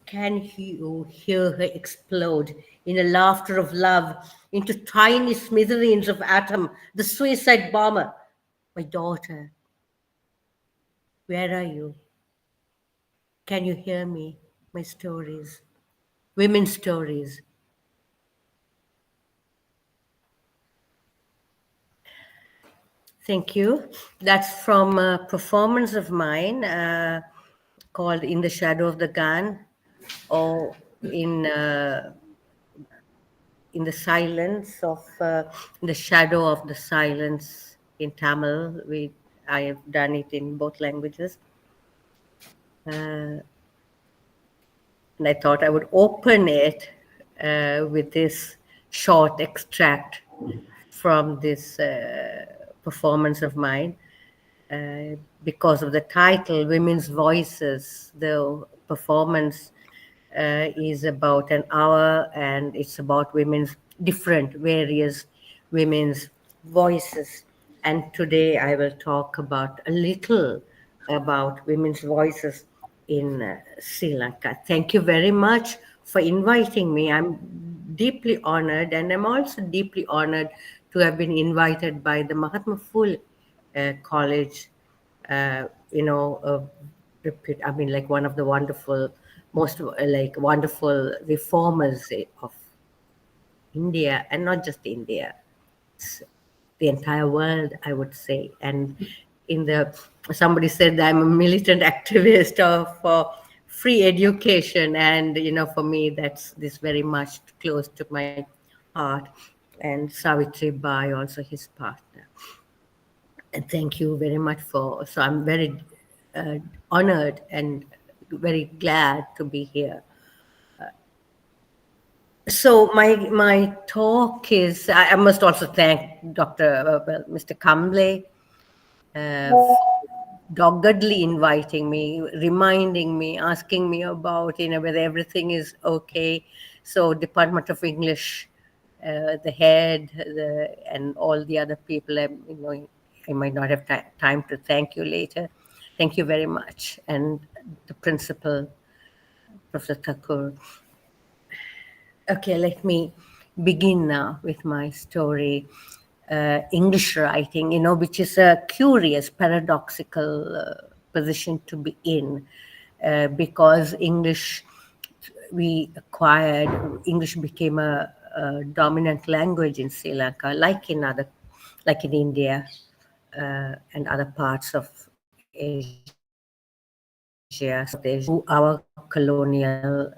Speaker 4: Can you hear her explode in a laughter of love into tiny smithereens of atom, the suicide bomber? My daughter, where are you? Can you hear me? My stories, women's stories. Thank you. That's from a performance of mine called In the Shadow of the Gun, or in the silence of in the shadow of the silence in Tamil. I have done it in both languages. And I thought I would open it with this short extract from this performance of mine. Because of the title, Women's Voices, the performance is about an hour, and it's about various women's voices. And today I will talk about a little about women's voices in Sri Lanka. Thank you very much for inviting me. I'm deeply honored, and I'm also deeply honored to have been invited by the Mahatma Phule College, I mean, like one of the wonderful, most like wonderful reformers of India, and not just India, the entire world, I would say. And in the somebody said that I'm a militant activist for free education, and for me that's this very much close to my heart. And Savitri Bai, also his partner. And thank you very much for. So I'm very honored and very glad to be here. So my talk is. I must also thank Mr. Kamble, doggedly inviting me, reminding me, asking me about whether everything is okay. So Department of English, the head, and all the other people, I might not have time to thank you later. Thank you very much, and the principal, Professor Thakur. Okay, let me begin now with my story. English writing, which is a curious, paradoxical position to be in, because English became a dominant language in Sri Lanka, like in India and other parts of Asia, through our colonial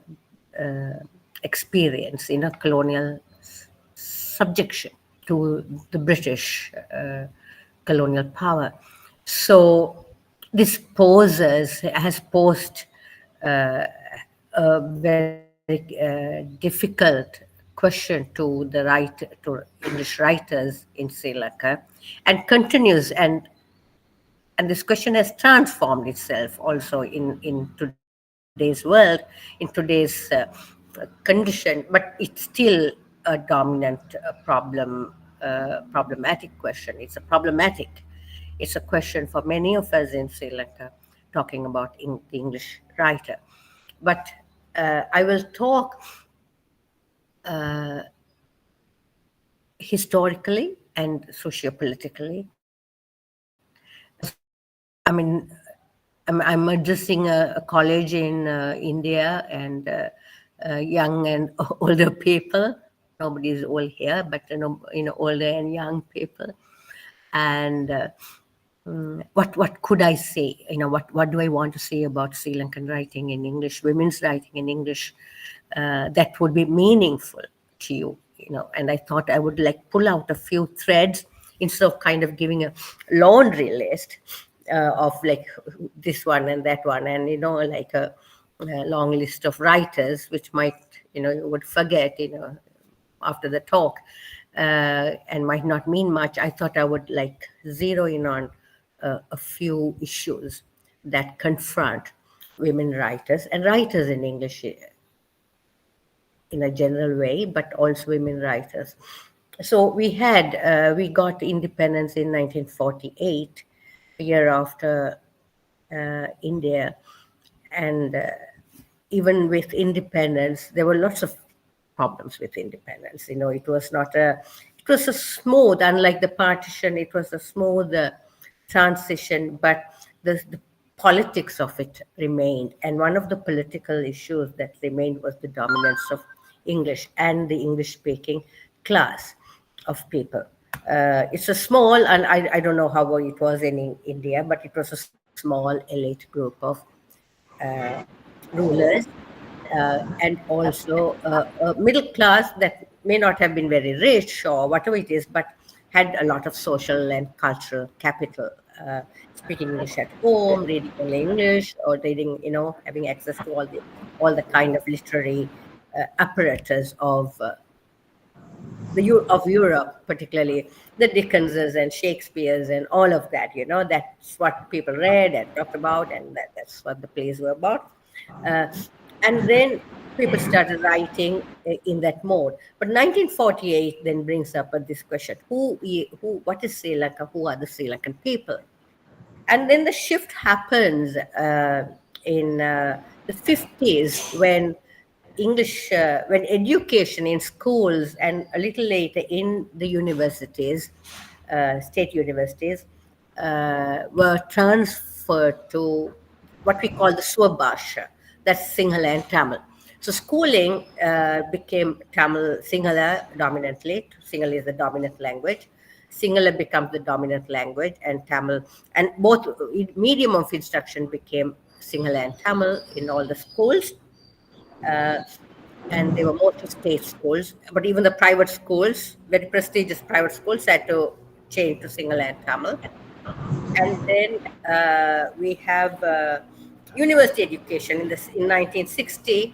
Speaker 4: experience, colonial subjection to the British colonial power. So this has posed a very difficult question to English writers in Sri Lanka, and continues, and this question has transformed itself also in today's world, in today's condition, but it's still a dominant problematic question. It's a question for many of us in Sri Lanka, talking about the English writer. But I will talk historically and sociopolitically. I mean, I'm addressing a college in India, and young and older people. Nobody is old here, but older and young people. And what could I say? What do I want to say about Sri Lankan writing in English, women's writing in English, that would be meaningful to you? And I thought I would pull out a few threads instead of kind of giving a laundry list of this one and that one, and a long list of writers, which might you would forget after the talk, and might not mean much. I thought I would zero in on a few issues that confront women writers and writers in English in a general way, but also women writers. So we got independence in 1948, a year after India, and even with independence, there were lots of problems with independence. It was a smooth, unlike the partition, it was a smooth transition, but the politics of it remained. And one of the political issues that remained was the dominance of English and the English-speaking class of people. It's a small, and I don't know how it was in India, but it was a small elite group of rulers, and also a middle class that may not have been very rich or whatever it is, but had a lot of social and cultural capital, speaking English at home, reading only English, or reading, having access to all the kind of literary apparatus of Europe, particularly the Dickenses and Shakespeare's and all of that. That's what people read and talked about, and that's what the plays were about. And then people started writing in that mode. But 1948 then brings up this question: what is Sri Lanka? Who are the Sri Lankan people? And then the shift happens in the 50s when when education in schools and a little later in the universities, state universities, were transferred to what we call the Swabhasha, that's Sinhala and Tamil. So schooling became Tamil, Sinhala dominantly. Sinhala is the dominant language. Sinhala becomes the dominant language, and Tamil, and both medium of instruction became Sinhala and Tamil in all the schools. And they were mostly state schools, but even the private schools, very prestigious private schools, had to change to Sinhala and Tamil. And then we have university education in 1960.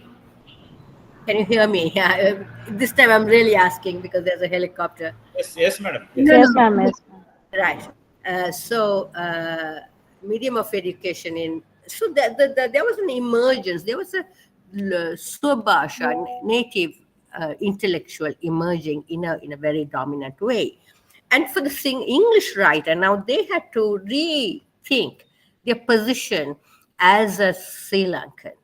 Speaker 4: Can you hear me? Yeah, this time I'm really asking because there's a helicopter.
Speaker 7: Yes, madam.
Speaker 9: Yes, ma'am. Yes, ma'am.
Speaker 4: Right. Medium of education in, so there was an emergence. There was a Swabhasha, native intellectual emerging in a very dominant way. And for the English writer, now they had to rethink their position as a Sri Lankan.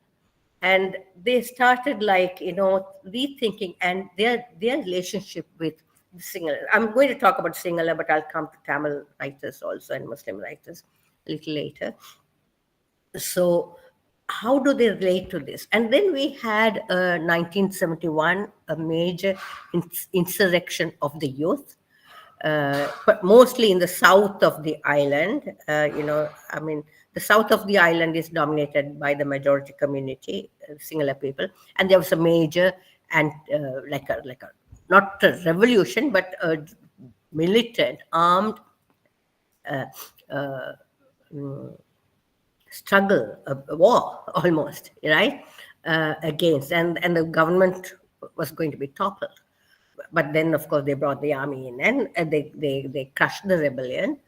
Speaker 4: And they started rethinking and their relationship with Sinhala. I'm going to talk about Sinhala, but I'll come to Tamil writers also and Muslim writers a little later. So how do they relate to this? And then we had 1971, a major insurrection of the youth, but mostly in the south of the island. The south of the island is dominated by the majority community, Sinhala people, and there was a major and not a revolution, but a militant, armed struggle, a war almost, right, against, and the government was going to be toppled. But then, of course, they brought the army in and they crushed the rebellion.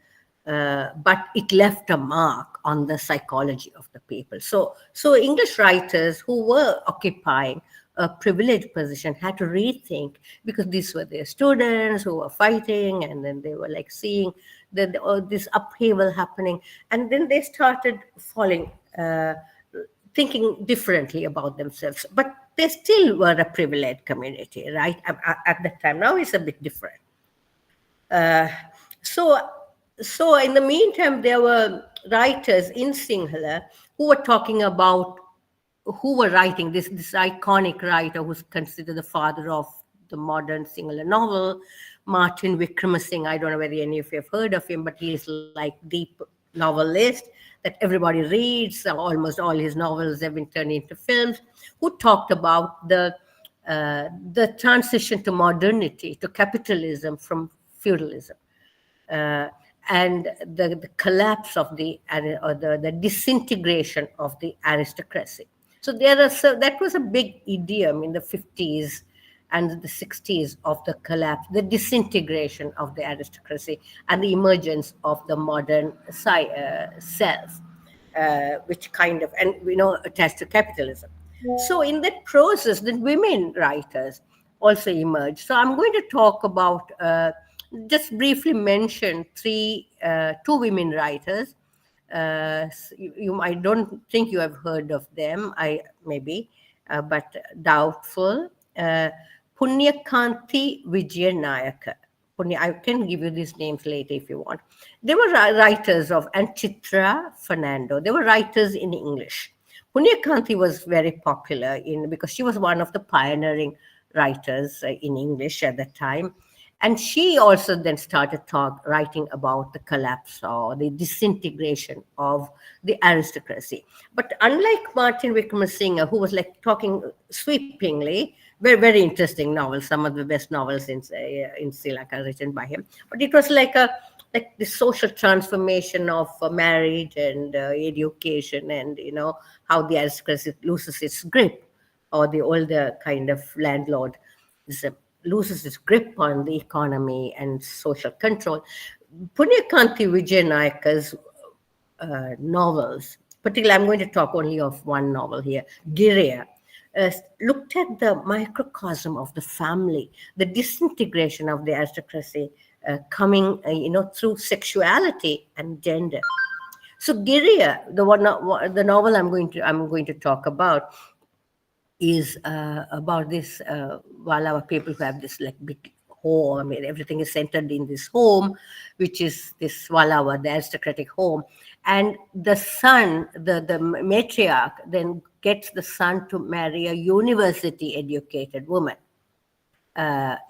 Speaker 4: But it left a mark on the psychology of the people. So English writers who were occupying a privileged position had to rethink, because these were their students who were fighting, and then they were like seeing this upheaval happening, and then they started thinking differently about themselves. But they still were a privileged community, right? At that time. Now it's a bit different. So in the meantime, there were writers in Sinhala who were writing this iconic writer who's considered the father of the modern Sinhala novel, Martin Wickramasinghe. I don't know whether any of you have heard of him, but he is like the novelist that everybody reads. Almost all his novels have been turned into films, who talked about the transition to modernity, to capitalism from feudalism. And the collapse of the disintegration of the aristocracy. So that was a big idiom in the 50s and the 60s of the collapse, the disintegration of the aristocracy and the emergence of the modern self, which kind of, and attached to capitalism. So in that process, the women writers also emerged. So I'm going to talk about just briefly mention two women writers. I don't think you have heard of them, but doubtful. Punyakanti Vijayanayaka. I can give you these names later if you want. They were writers and Chitra Fernando. They were writers in English. Punyakanti was very popular because she was one of the pioneering writers in English at that time. And she also then started writing about the collapse or the disintegration of the aristocracy. But unlike Martin Wickramasinghe, who was like talking sweepingly, very, very interesting novels, some of the best novels in Sri Lanka written by him. But it was like the social transformation of marriage and education, and how the aristocracy loses its grip, or the older kind of landlord loses its grip on the economy and social control. Punyakanti Vijayanayaka's novels, particularly, I'm going to talk only of one novel here, Giriya. looked at the microcosm of the family, the disintegration of the aristocracy coming, through sexuality and gender. So Giriya, the novel I'm going to talk about, is about this Walawa people who have this like big home. I mean, everything is centered in this home, which is this Walawa, the aristocratic home. And the son, the matriarch, then gets the son to marry a university-educated woman.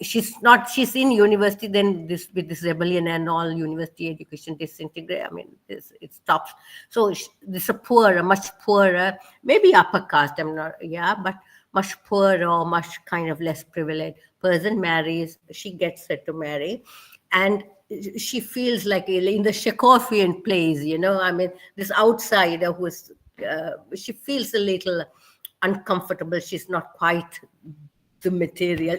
Speaker 4: She's in university, then with this rebellion and all, university education disintegrate. I mean, it stops. So this a much poorer, maybe upper caste, but much poorer or much kind of less privileged person marries. She gets her to marry, and she feels like in the Chekhovian plays, I mean, this outsider she feels a little uncomfortable. She's not quite the material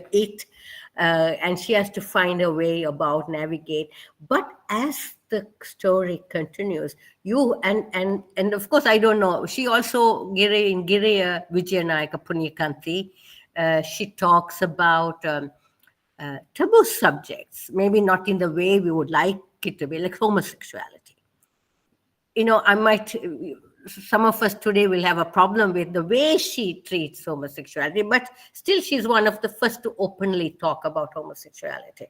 Speaker 4: and she has to find a way about navigate. But as the story continues, and of course, I don't know, she also in Giriya Vijayanayaka Punyakanti, she talks about taboo subjects, maybe not in the way we would like it to be, like homosexuality. Some of us today will have a problem with the way she treats homosexuality, but still she's one of the first to openly talk about homosexuality.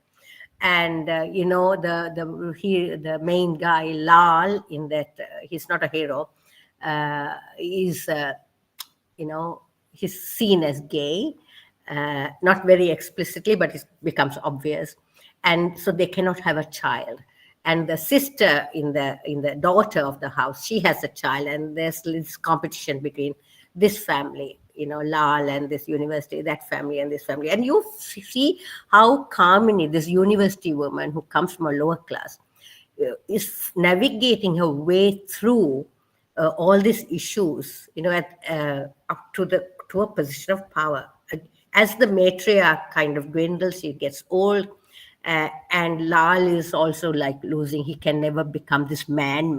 Speaker 4: And the main guy Lal in that, he's not a hero, he's seen as gay, not very explicitly, but it becomes obvious, and so they cannot have a child. And the sister in the daughter of the house, she has a child, and there's this competition between this family, Lal and this university, that family and this family. And you see how Kamini, this university woman who comes from a lower class, is navigating her way through all these issues, up to a position of power. As the matriarch kind of dwindles, she gets old. And Lal is also like losing. He can never become this man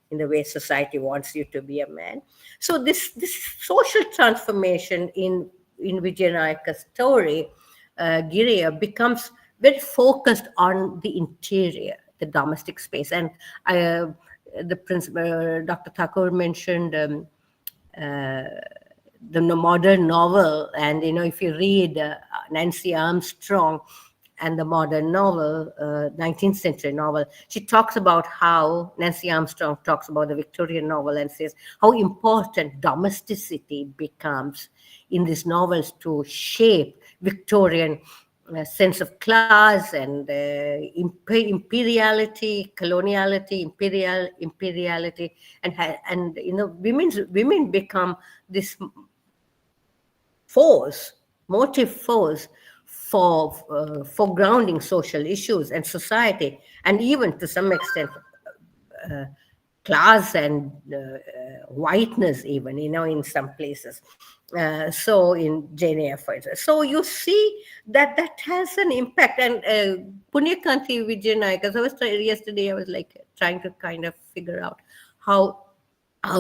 Speaker 4: in the way society wants you to be a man. So this social transformation in Vijayanayaka's story, Giriya, becomes very focused on the interior, the domestic space. And the principal, Dr. Thakur mentioned the modern novel. And, if you read Nancy Armstrong, and the modern novel, 19th century novel, she talks about how Nancy Armstrong talks about the Victorian novel and says how important domesticity becomes in these novels to shape Victorian sense of class and imperiality, coloniality, imperiality, and women become this motive force for grounding social issues and society, and even to some extent class and whiteness, even in some places. So in Jane Eyre, for example. So you see that has an impact. And Punyakanti Vijayanayaka, yesterday I was like trying to kind of figure out how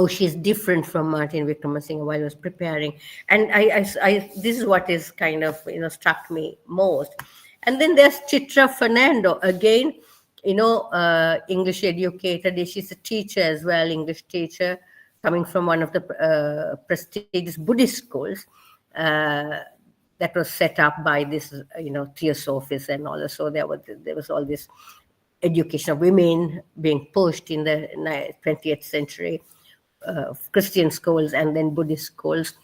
Speaker 4: she's different from Martin Wickramasinghe while I was preparing. And I this is what is kind of, struck me most. And then there's Chitra Fernando, again, English educated. She's a teacher as well, English teacher, coming from one of the prestigious Buddhist schools that was set up by this, Theosophists and all. So there was all this education of women being pushed in the 20th century. Christian schools and then Buddhist schools.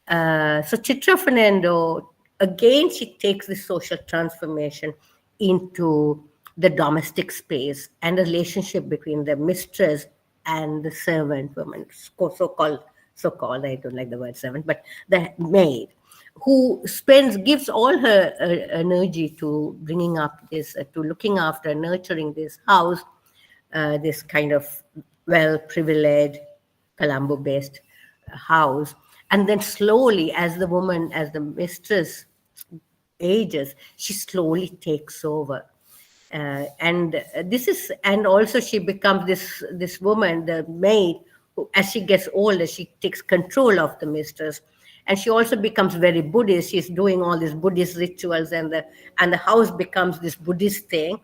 Speaker 4: So Chitra Fernando, again, she takes the social transformation into the domestic space and the relationship between the mistress and the servant woman, so-called, I don't like the word servant, but the maid, who gives all her energy to bringing up this, to looking after, nurturing this house, this kind of well-privileged, Colombo-based house. And then slowly, as the mistress ages, she slowly takes over. And also she becomes this woman, the maid, who, as she gets older, she takes control of the mistress. And she also becomes very Buddhist. She's doing all these Buddhist rituals, and the house becomes this Buddhist thing.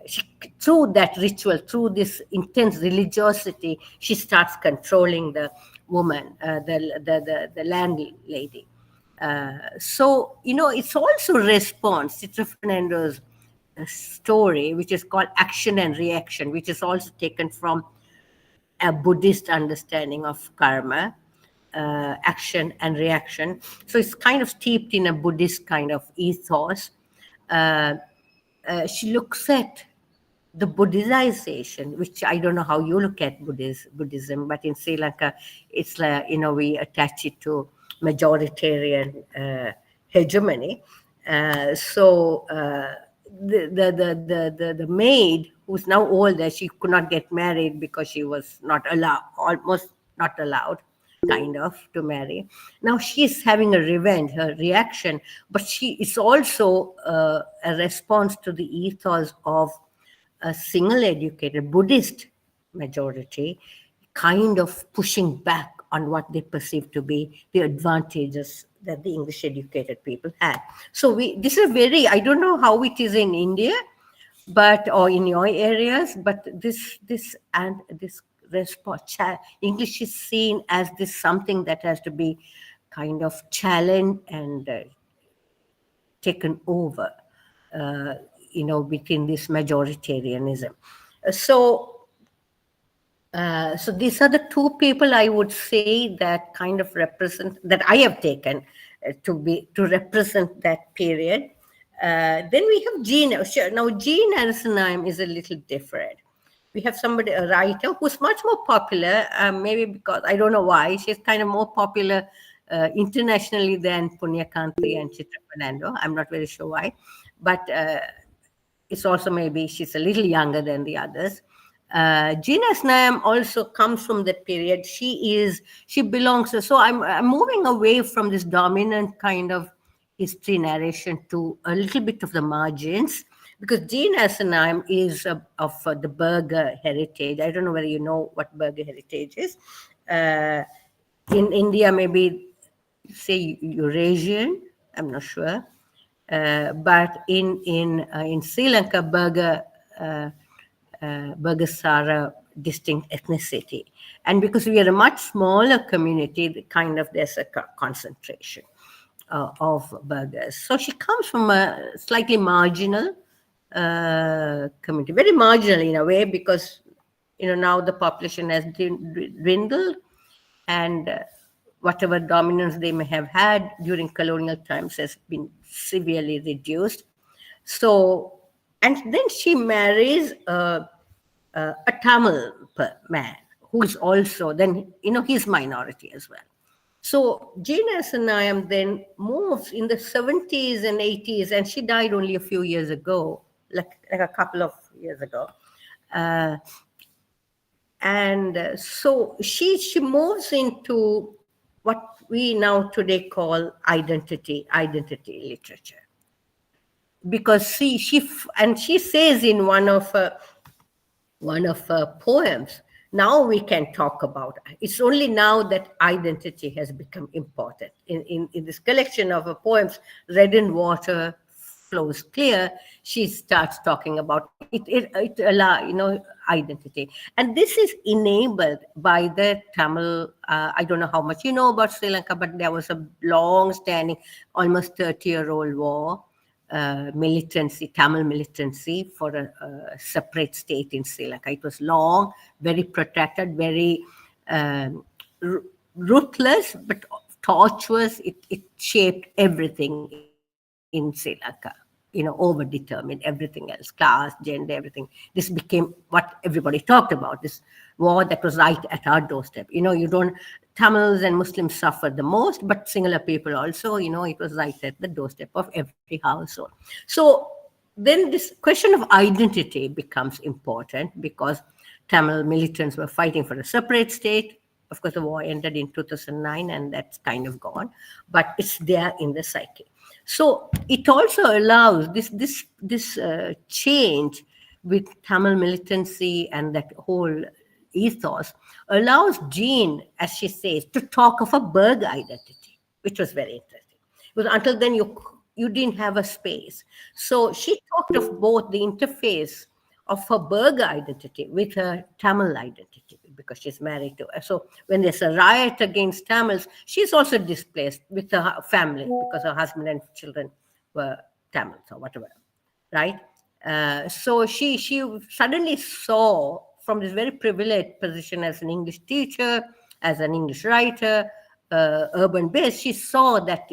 Speaker 4: She, through that ritual, through this intense religiosity, she starts controlling the woman, the landlady. So, it's also response. It's Fernando's story, which is called Action and Reaction, which is also taken from a Buddhist understanding of karma, action and reaction. So it's kind of steeped in a Buddhist kind of ethos. She looks at the Buddhization, which I don't know how you look at Buddhism, but in Sri Lanka, it's like, we attach it to majoritarian hegemony. The maid, who's now older, she could not get married because she was not allowed, almost not allowed, kind of, to marry. Now she's having a revenge, her reaction, but she is also a response to the ethos of a single educated Buddhist majority, kind of pushing back on what they perceive to be the advantages that the English educated people had. So this is I don't know how it is in India, or in your areas, but this response, English is seen as this something that has to be kind of challenged and taken over, within this majoritarianism. So these are the two people I would say that kind of represent, that I have taken to represent that period. Then we have Jean. Sure. Now Jean Arsenheim is a little different. We have a writer who's much more popular, maybe because, I don't know why, she's kind of more popular internationally than Punyakanti and Chitra Fernando. I'm not very sure why, but it's also maybe she's a little younger than the others. Jean Arsenheim also comes from that period. She belongs, so I'm moving away from this dominant kind of history narration to a little bit of the margins, because Jean Arsenheim is of the Berger heritage. I don't know whether you know what Berger heritage is. In India, maybe say Eurasian, I'm not sure. But in Sri Lanka, Burgasara distinct ethnicity. And because we are a much smaller community, there's a concentration of Burgas. So she comes from a slightly marginal community, very marginal in a way, because now the population has dwindled, and whatever dominance they may have had during colonial times has been severely reduced. So, and then she marries a Tamil man who is also, then, he's minority as well. So Jean Arsenheim then moves in the 70s and 80s, and she died only a few years ago, like a couple of years ago. So she moves into what we now today call identity literature, because she says in one of her poems, now we can talk about it. It's only now that identity has become important. In this collection of her poems, Red and Water Flows Clear, she starts talking about it allow, identity. And this is enabled by the Tamil, I don't know how much you know about Sri Lanka, but there was a long-standing, almost 30-year-old war, Tamil militancy for a separate state in Sri Lanka. It was long, very protracted, very ruthless, but tortuous. It shaped everything in Sri Lanka, over-determined everything else, class, gender, everything. This became what everybody talked about, this war that was right at our doorstep. Tamils and Muslims suffered the most, but singular people also, it was right at the doorstep of every household. So then this question of identity becomes important, because Tamil militants were fighting for a separate state. Of course, the war ended in 2009, and that's kind of gone, but it's there in the psyche. So it also allows this change with Tamil militancy and that whole ethos allows Jean, as she says, to talk of a Berg identity, which was very interesting. Because until then, you didn't have a space. So she talked of both the interface of her Berg identity with her Tamil identity, because she's married to her. So when there's a riot against Tamils, she's also displaced with her family because her husband and children were Tamils or whatever, right? So she suddenly saw from this very privileged position as an English teacher, as an English writer, urban based, she saw that,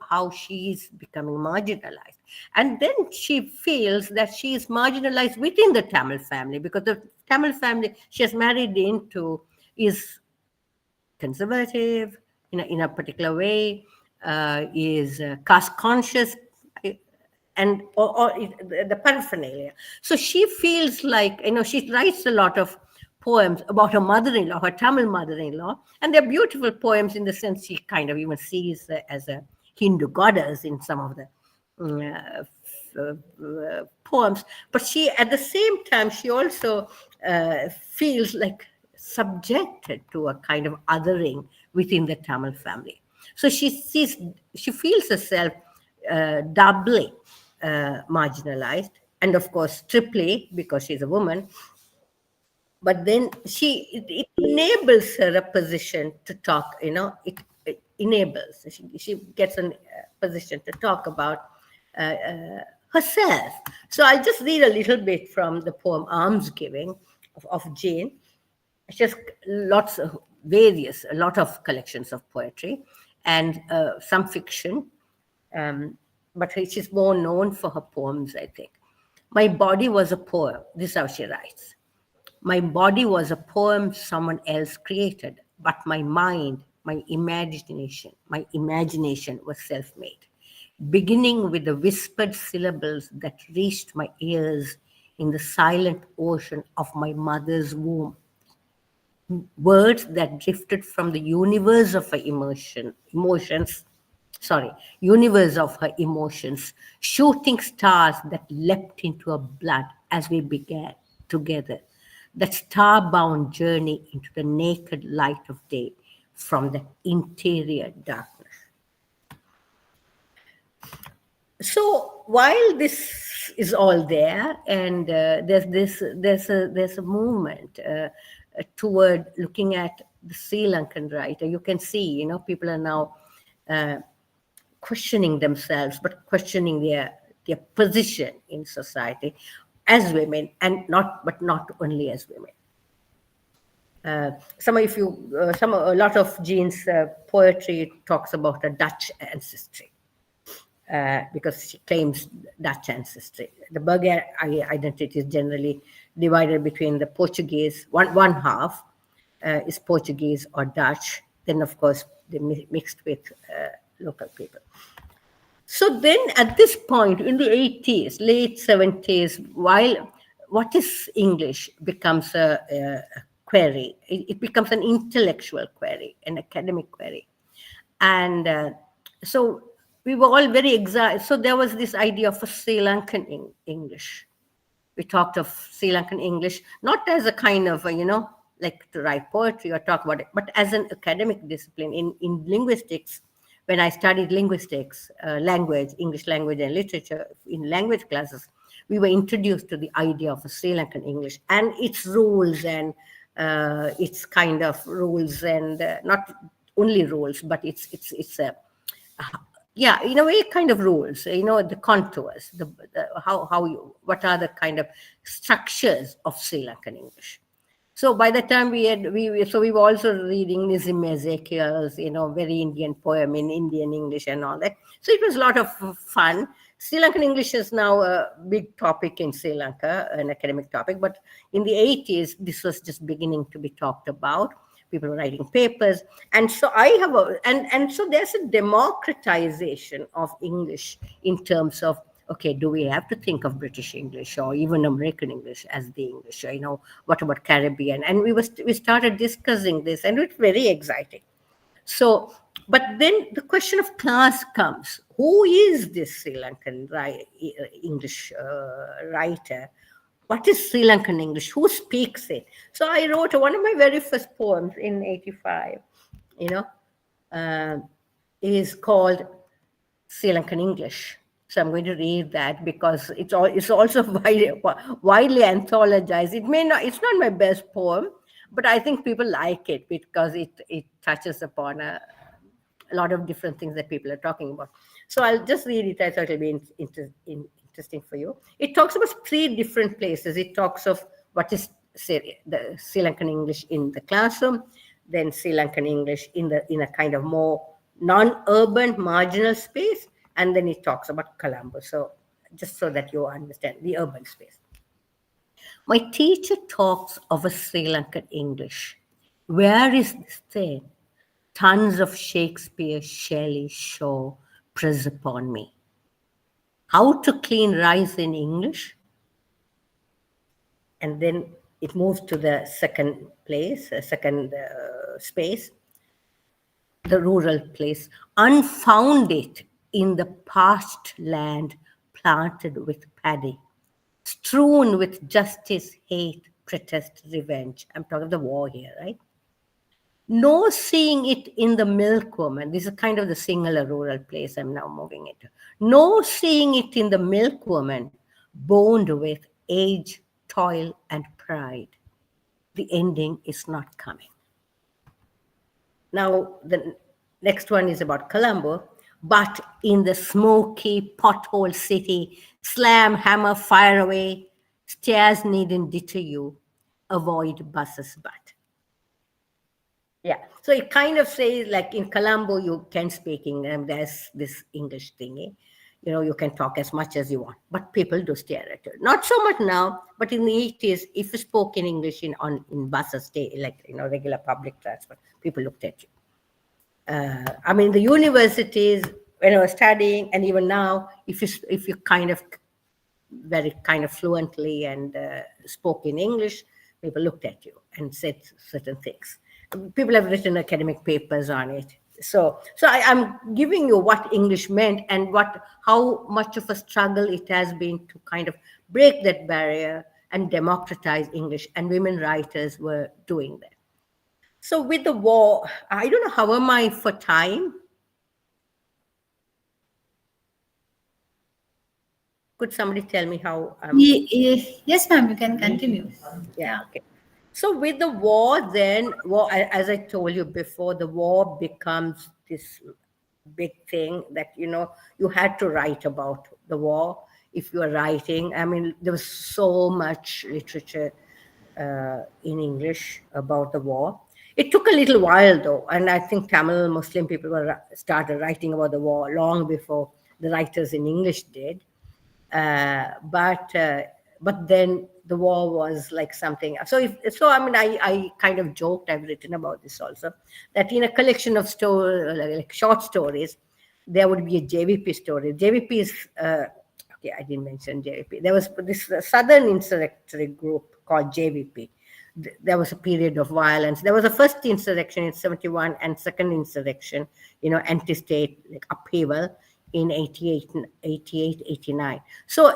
Speaker 4: how she's becoming marginalized. And then she feels that she is marginalized within the Tamil family, because the Tamil family she has married into is conservative in a particular way, is caste conscious, and or the paraphernalia. So she feels like, she writes a lot of poems about her mother-in-law, her Tamil mother-in-law, and they're beautiful poems in the sense she kind of even sees as a Hindu goddess in some of the poems. But she, at the same time, she also feels like subjected to a kind of othering within the Tamil family. So she feels herself doubly marginalized, and of course triply because she's a woman. But then it enables her a position to talk. It enables. She gets a position to talk about herself. So I'll just read a little bit from the poem "Almsgiving" of Jane. She has a lot of collections of poetry and some fiction, but she's more known for her poems, I think. My body was a poem. This is how she writes. My body was a poem someone else created, but my mind, my imagination was self-made, beginning with the whispered syllables that reached my ears in the silent ocean of my mother's womb. Words that drifted from the universe of her universe of her emotions, shooting stars that leapt into her blood as we began together that star-bound journey into the naked light of day from the interior darkness. So while this is all there, and there's a movement toward looking at the Sri Lankan writer, you can see, people are now questioning themselves, but questioning their position in society as women, and not only as women. A lot of Jean's poetry talks about a Dutch ancestry, because she claims Dutch ancestry. The Berg identity is generally divided between the Portuguese, one half is Portuguese or Dutch. Then, of course, they mixed with local people. So then at this point in the 80s, late 70s, while what is English becomes a query, it becomes an intellectual query, an academic query. And so we were all very excited. So there was this idea of a Sri Lankan English. We talked of Sri Lankan English, not as a kind of, like to write poetry or talk about it, but as an academic discipline. In linguistics, when I studied linguistics, English language and literature in language classes, we were introduced to the idea of a Sri Lankan English and its rules and its kind of rules, and not only rules, but it's in a way kind of rules, the contours, what are the kind of structures of Sri Lankan English. So by the time we were also reading Nizim Ezekiel's, very Indian poem in Indian English and all that. So it was a lot of fun. Sri Lankan English is now a big topic in Sri Lanka, an academic topic. But in the 80s, this was just beginning to be talked about. People were writing papers. And so so there's a democratization of English in terms of, okay, do we have to think of British English or even American English as the English? What about Caribbean? And we started discussing this, and it's very exciting. So, but then the question of class comes. Who is this Sri Lankan English writer what is Sri Lankan English? Who speaks it? So I wrote one of my very first poems in 85, is called Sri Lankan English. So I'm going to read that because it's also widely anthologized. It's not my best poem, but I think people like it because it touches upon a lot of different things that people are talking about. So I'll just read it. I thought it'll be interesting for you. It talks about 3 different places. It talks of what is the Sri Lankan English in the classroom, then Sri Lankan English in a kind of more non-urban marginal space, and then it talks about Colombo. So just so that you understand the urban space. My teacher talks of a Sri Lankan English. Where is this thing? Tons of Shakespeare, Shelley, Shaw press upon me. How to clean rice in English? And then it moves to the second place, space, the rural place. Unfound it in the parched land planted with paddy, strewn with justice, hate, protest, revenge. I'm talking of the war here, right? No seeing it in the milkwoman. This is kind of the singular rural place I'm now moving into. No seeing it in the milkwoman, boned with age, toil, and pride. The ending is not coming. Now, the next one is about Colombo. But in the smoky pothole city, slam, hammer, fire away. Stairs needn't deter you. Avoid buses, but. Yeah, so it kind of says like in Colombo, you can speak English. There's this English thingy. You can talk as much as you want, but people do stare at you. Not so much now, but in the 80s, if you spoke in English in buses, regular public transport, people looked at you. The universities, when I was studying, and even now, if you kind of very kind of fluently and spoke in English, people looked at you and said certain things. People have written academic papers on it. So I'm giving you what English meant and how much of a struggle it has been to kind of break that barrier and democratize English, and women writers were doing that. So with the war, I don't know, how am I for time? Could somebody tell me how?
Speaker 6: Yes, ma'am, you can continue.
Speaker 4: Yeah, okay. So with the war, as I told you before, the war becomes this big thing that, you had to write about the war if you were writing. There was so much literature in English about the war. It took a little while, though, and I think Tamil Muslim people started writing about the war long before the writers in English did. But then the war was like something. I kind of joked, I've written about this also, that in a collection of short stories, there would be a JVP story. JVP is, okay, I didn't mention JVP. There was this southern insurrectory group called JVP. There was a period of violence. There was a first insurrection in 71 and second insurrection, anti-state upheaval in 88, 89. So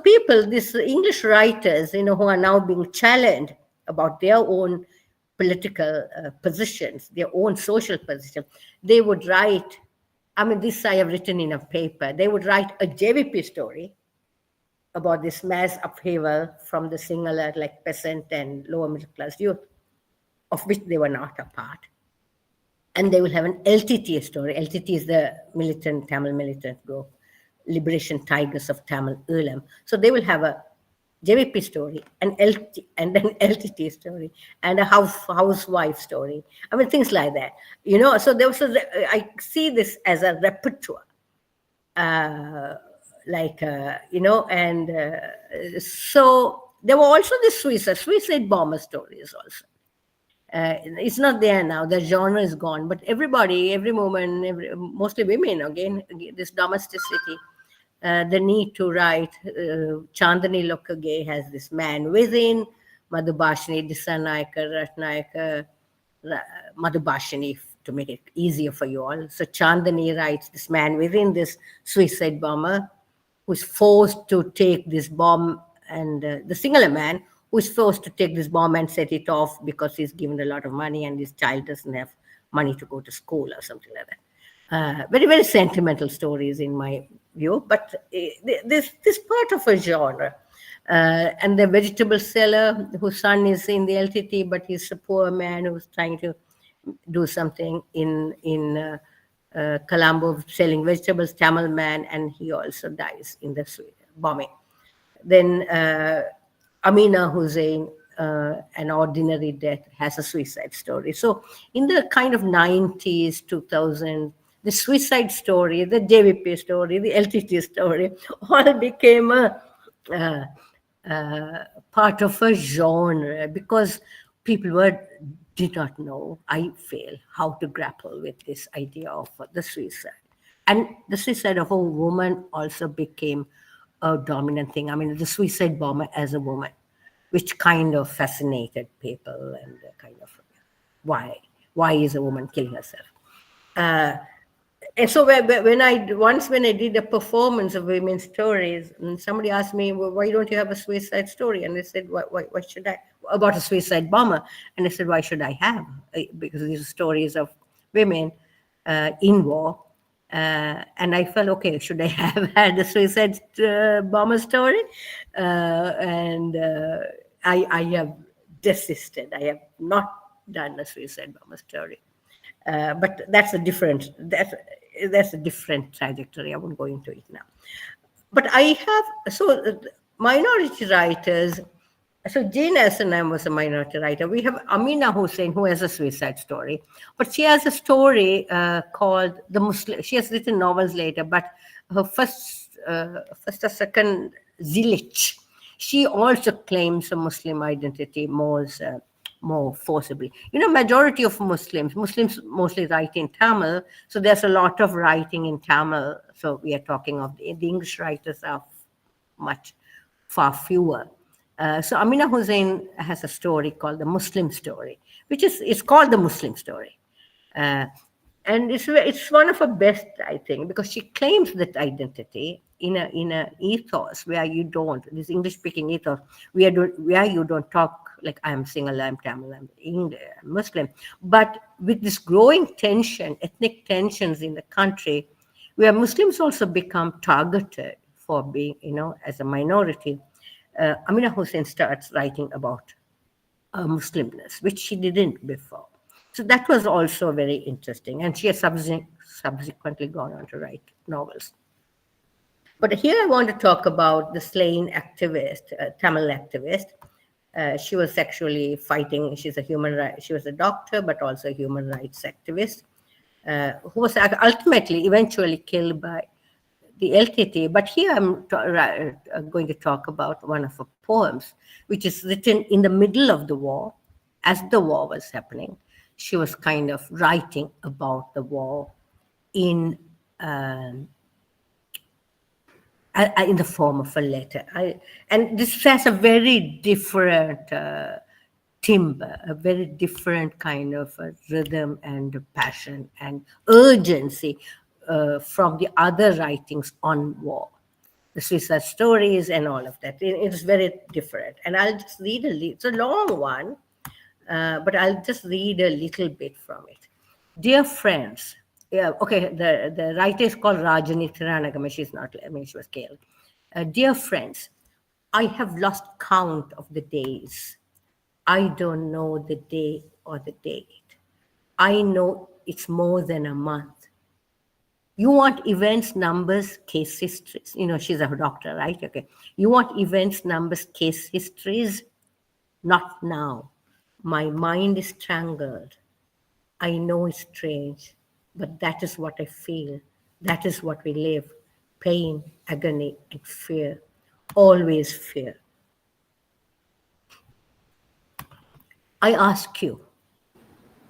Speaker 4: people, these English writers, who are now being challenged about their own political positions, their own social position, they would write, this I have written in a paper, they would write a JVP story about this mass upheaval from the singular, like peasant and lower middle class youth, of which they were not a part. And they will have an LTT story. LTT is the Tamil militant group, Liberation Tigers of Tamil Ulam. So they will have a JVP story, and then LTT story, and a housewife story. Things like that. So there was I see this as a repertoire. So there were also the suicide bomber stories also. It's not there now. The genre is gone. But everybody, every woman, mostly women, again, this domesticity, the need to write. Chandani Lokage has this man within, Madhubhashini, Dissanayaka, Ratnayaka, Madhubhashini, to make it easier for you all. So Chandani writes this man within, this suicide bomber, who's forced to take this bomb the singular man who is forced to take this bomb and set it off because he's given a lot of money and his child doesn't have money to go to school or something like that. Very, very sentimental stories in my view, but this part of a genre. And the vegetable seller whose son is in the LTT, but he's a poor man who's trying to do something in Colombo selling vegetables, Tamil man, and he also dies in the bombing. Then Amina Hussein, an ordinary death, has a suicide story. So in the kind of 90s, 2000, the suicide story, the JVP story, the LTT story, all became a part of a genre because people did not know, I feel, how to grapple with this idea of the suicide. And the suicide of a woman also became a dominant thing. I mean, the suicide bomber as a woman, which kind of fascinated people and kind of why is a woman killing herself? And so when I did a performance of women's stories, and somebody asked me, well, why don't you have a suicide story? And I said, why should I? About a suicide bomber. And I said, why should I have? Because these are stories of women in war. And I felt, okay, should I have had a suicide bomber story? I have desisted. I have not done a suicide bomber story. But that's a different trajectory. I won't go into it now. But I have minority writers. So Jane Assenham was a minority writer. We have Amina Hussein, who has a suicide story, but she has a story called The Muslim. She has written novels later, but her first or second, Zilich, she also claims a Muslim identity more forcibly. Majority of Muslims mostly write in Tamil, so there's a lot of writing in Tamil. So we are talking of the English writers are far fewer. So Amina Hussein has a story called The Muslim Story, which it's called The Muslim Story. And it's one of her best, I think, because she claims that identity in a ethos where you don't, this English-speaking ethos, where you don't talk like I'm single, I'm Tamil, I'm English, I'm Muslim. But with this growing tension, ethnic tensions in the country, where Muslims also become targeted for being, as a minority, Amina Hussein starts writing about Muslimness, which she didn't before. So that was also very interesting. And she has subsequently gone on to write novels. But here I want to talk about the slain activist, Tamil activist. She was actually fighting, she was a doctor, but also a human rights activist, who was eventually killed by the LTT. But here I'm going to talk about one of her poems, which is written in the middle of the war, as the war was happening. She was kind of writing about the war in the form of a letter. And this has a very different timbre, a very different kind of rhythm and passion and urgency from the other writings on war, the suicide stories and all of that. It's very different. And I'll just read it's a long one, but I'll just read a little bit from it. Dear friends, the writer is called Rajani Thiranagama. She's not, she was killed. Dear friends, I have lost count of the days. I don't know the day or the date. I know it's more than a month. You want events, numbers, case histories. She's a doctor, right? Okay. You want events, numbers, case histories? Not now. My mind is strangled. I know it's strange, but that is what I feel. That is what we live. Pain, agony, and fear. Always fear. I ask you,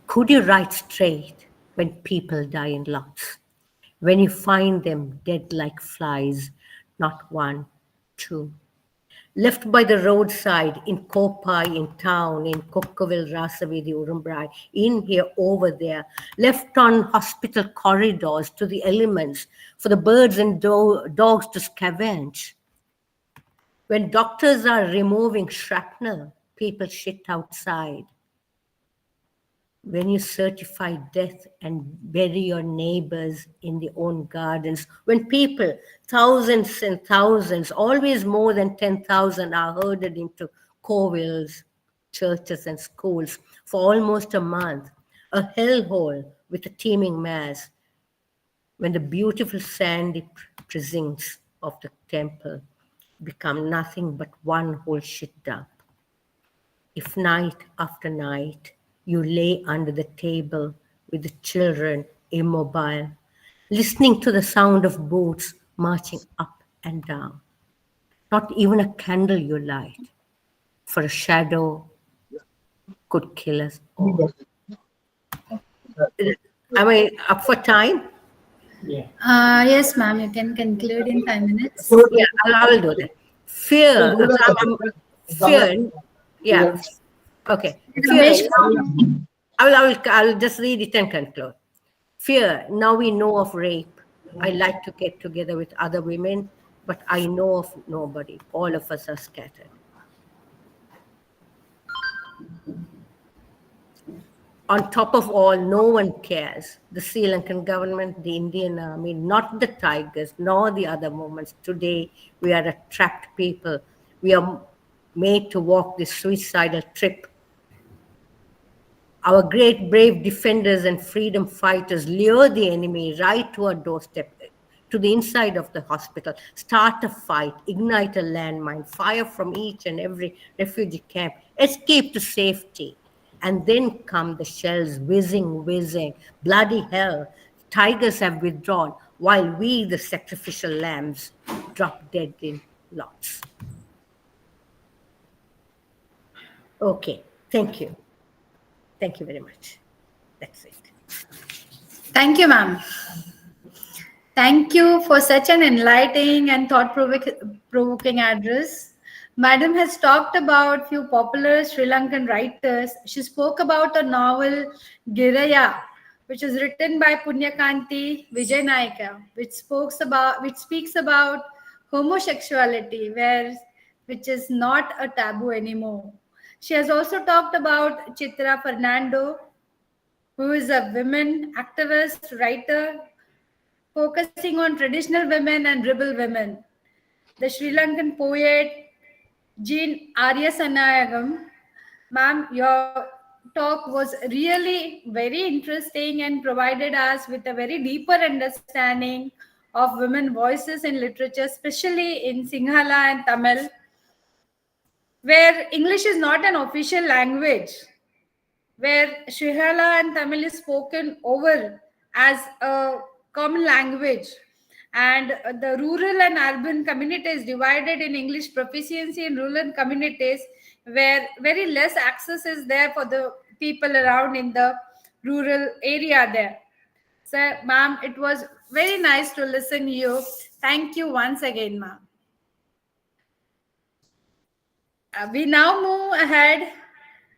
Speaker 4: could you write straight when people die in lots? When you find them dead like flies, not one, two. Left by the roadside, in Kopai, in town, in Kokkaville, Rasavidi, Urumbrai, in here, over there. Left on hospital corridors to the elements for the birds and dogs to scavenge. When doctors are removing shrapnel, people shit outside. When you certify death and bury your neighbors in their own gardens, when people, thousands and thousands, always more than 10,000, are herded into covils, churches, and schools for almost a month, a hellhole with a teeming mass, when the beautiful sandy precincts of the temple become nothing but one whole shit dump. If night after night you lay under the table with the children immobile, listening to the sound of boots marching up and down, not even a candle you light, for a shadow could kill us all. Am I up for time?
Speaker 6: Yes, ma'am, you can conclude in 5 minutes.
Speaker 4: Yeah, I will do that. Fear, fear, yeah, okay.
Speaker 6: Ramesh,
Speaker 4: Fear, I'll just read it and conclude. Fear, now we know of rape. I like to get together with other women, but I know of nobody. All of us are scattered. On top of all, no one cares. The Sri Lankan government, the Indian army, not the Tigers, nor the other movements. Today, we are a trapped people. We are made to walk this suicidal trip. Our great brave defenders and freedom fighters lure the enemy right to our doorstep, to the inside of the hospital, start a fight, ignite a landmine, fire from each and every refugee camp, escape to safety. And then come the shells whizzing, whizzing. Bloody hell. Tigers have withdrawn, while we, the sacrificial lambs, drop dead in lots. Okay, thank you. Thank you very much. That's it.
Speaker 6: thank you, ma'am. Thank you for such an enlightening and thought-provoking address. Madam has talked about few popular Sri Lankan writers. She spoke about a novel, Giraya, which was written by Punyakanti Vijayanayaka, which speaks about homosexuality, which is not a taboo anymore. She has also talked about Chitra Fernando, who is a women activist, writer, focusing on traditional women and rebel women. The Sri Lankan poet Jean Aryasanayagam. Ma'am, your talk was really very interesting and provided us with a very deeper understanding of women voices in literature, especially in Sinhala and Tamil, where English is not an official language, where Sinhala and Tamil is spoken over as a common language, and the rural and urban communities divided in English proficiency in rural communities, where very less access is there for the people around in the rural area there. So, ma'am, it was very nice to listen to you. Thank you once again, ma'am. We now move ahead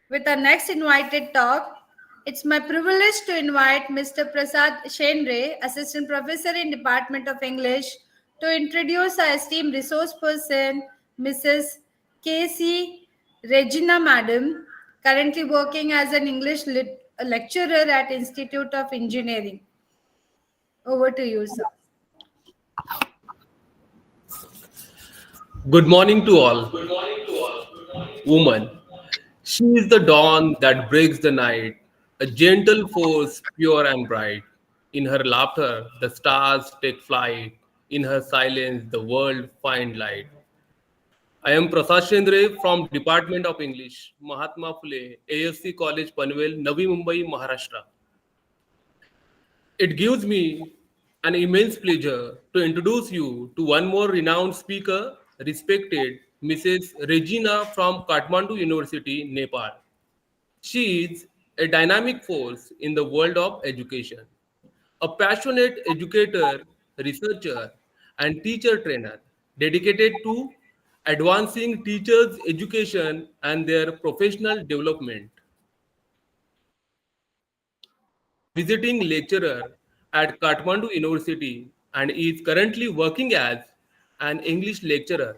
Speaker 6: with our next invited talk. It's my privilege to invite Mr. Prasad Shenre, Assistant Professor in Department of English, to introduce our esteemed resource person, Mrs. K.C. Regina Madam, currently working as an English lecturer at Institute of Engineering. Over to you, sir.
Speaker 9: Good morning to all. Woman, she is the dawn that breaks the night, a gentle force, pure and bright. In her laughter, the stars take flight. In her silence, the world find light. I am Prasad Shendre from Department of English, Mahatma Phule, AFC College, Panvel, Navi Mumbai, Maharashtra. It gives me an immense pleasure to introduce you to one more renowned speaker, respected Mrs. Regina from Kathmandu University, Nepal. She is a dynamic force in the world of education, a passionate educator, researcher, and teacher trainer dedicated to advancing teachers' education and their professional development. Visiting lecturer at Kathmandu University and is currently working as an English lecturer.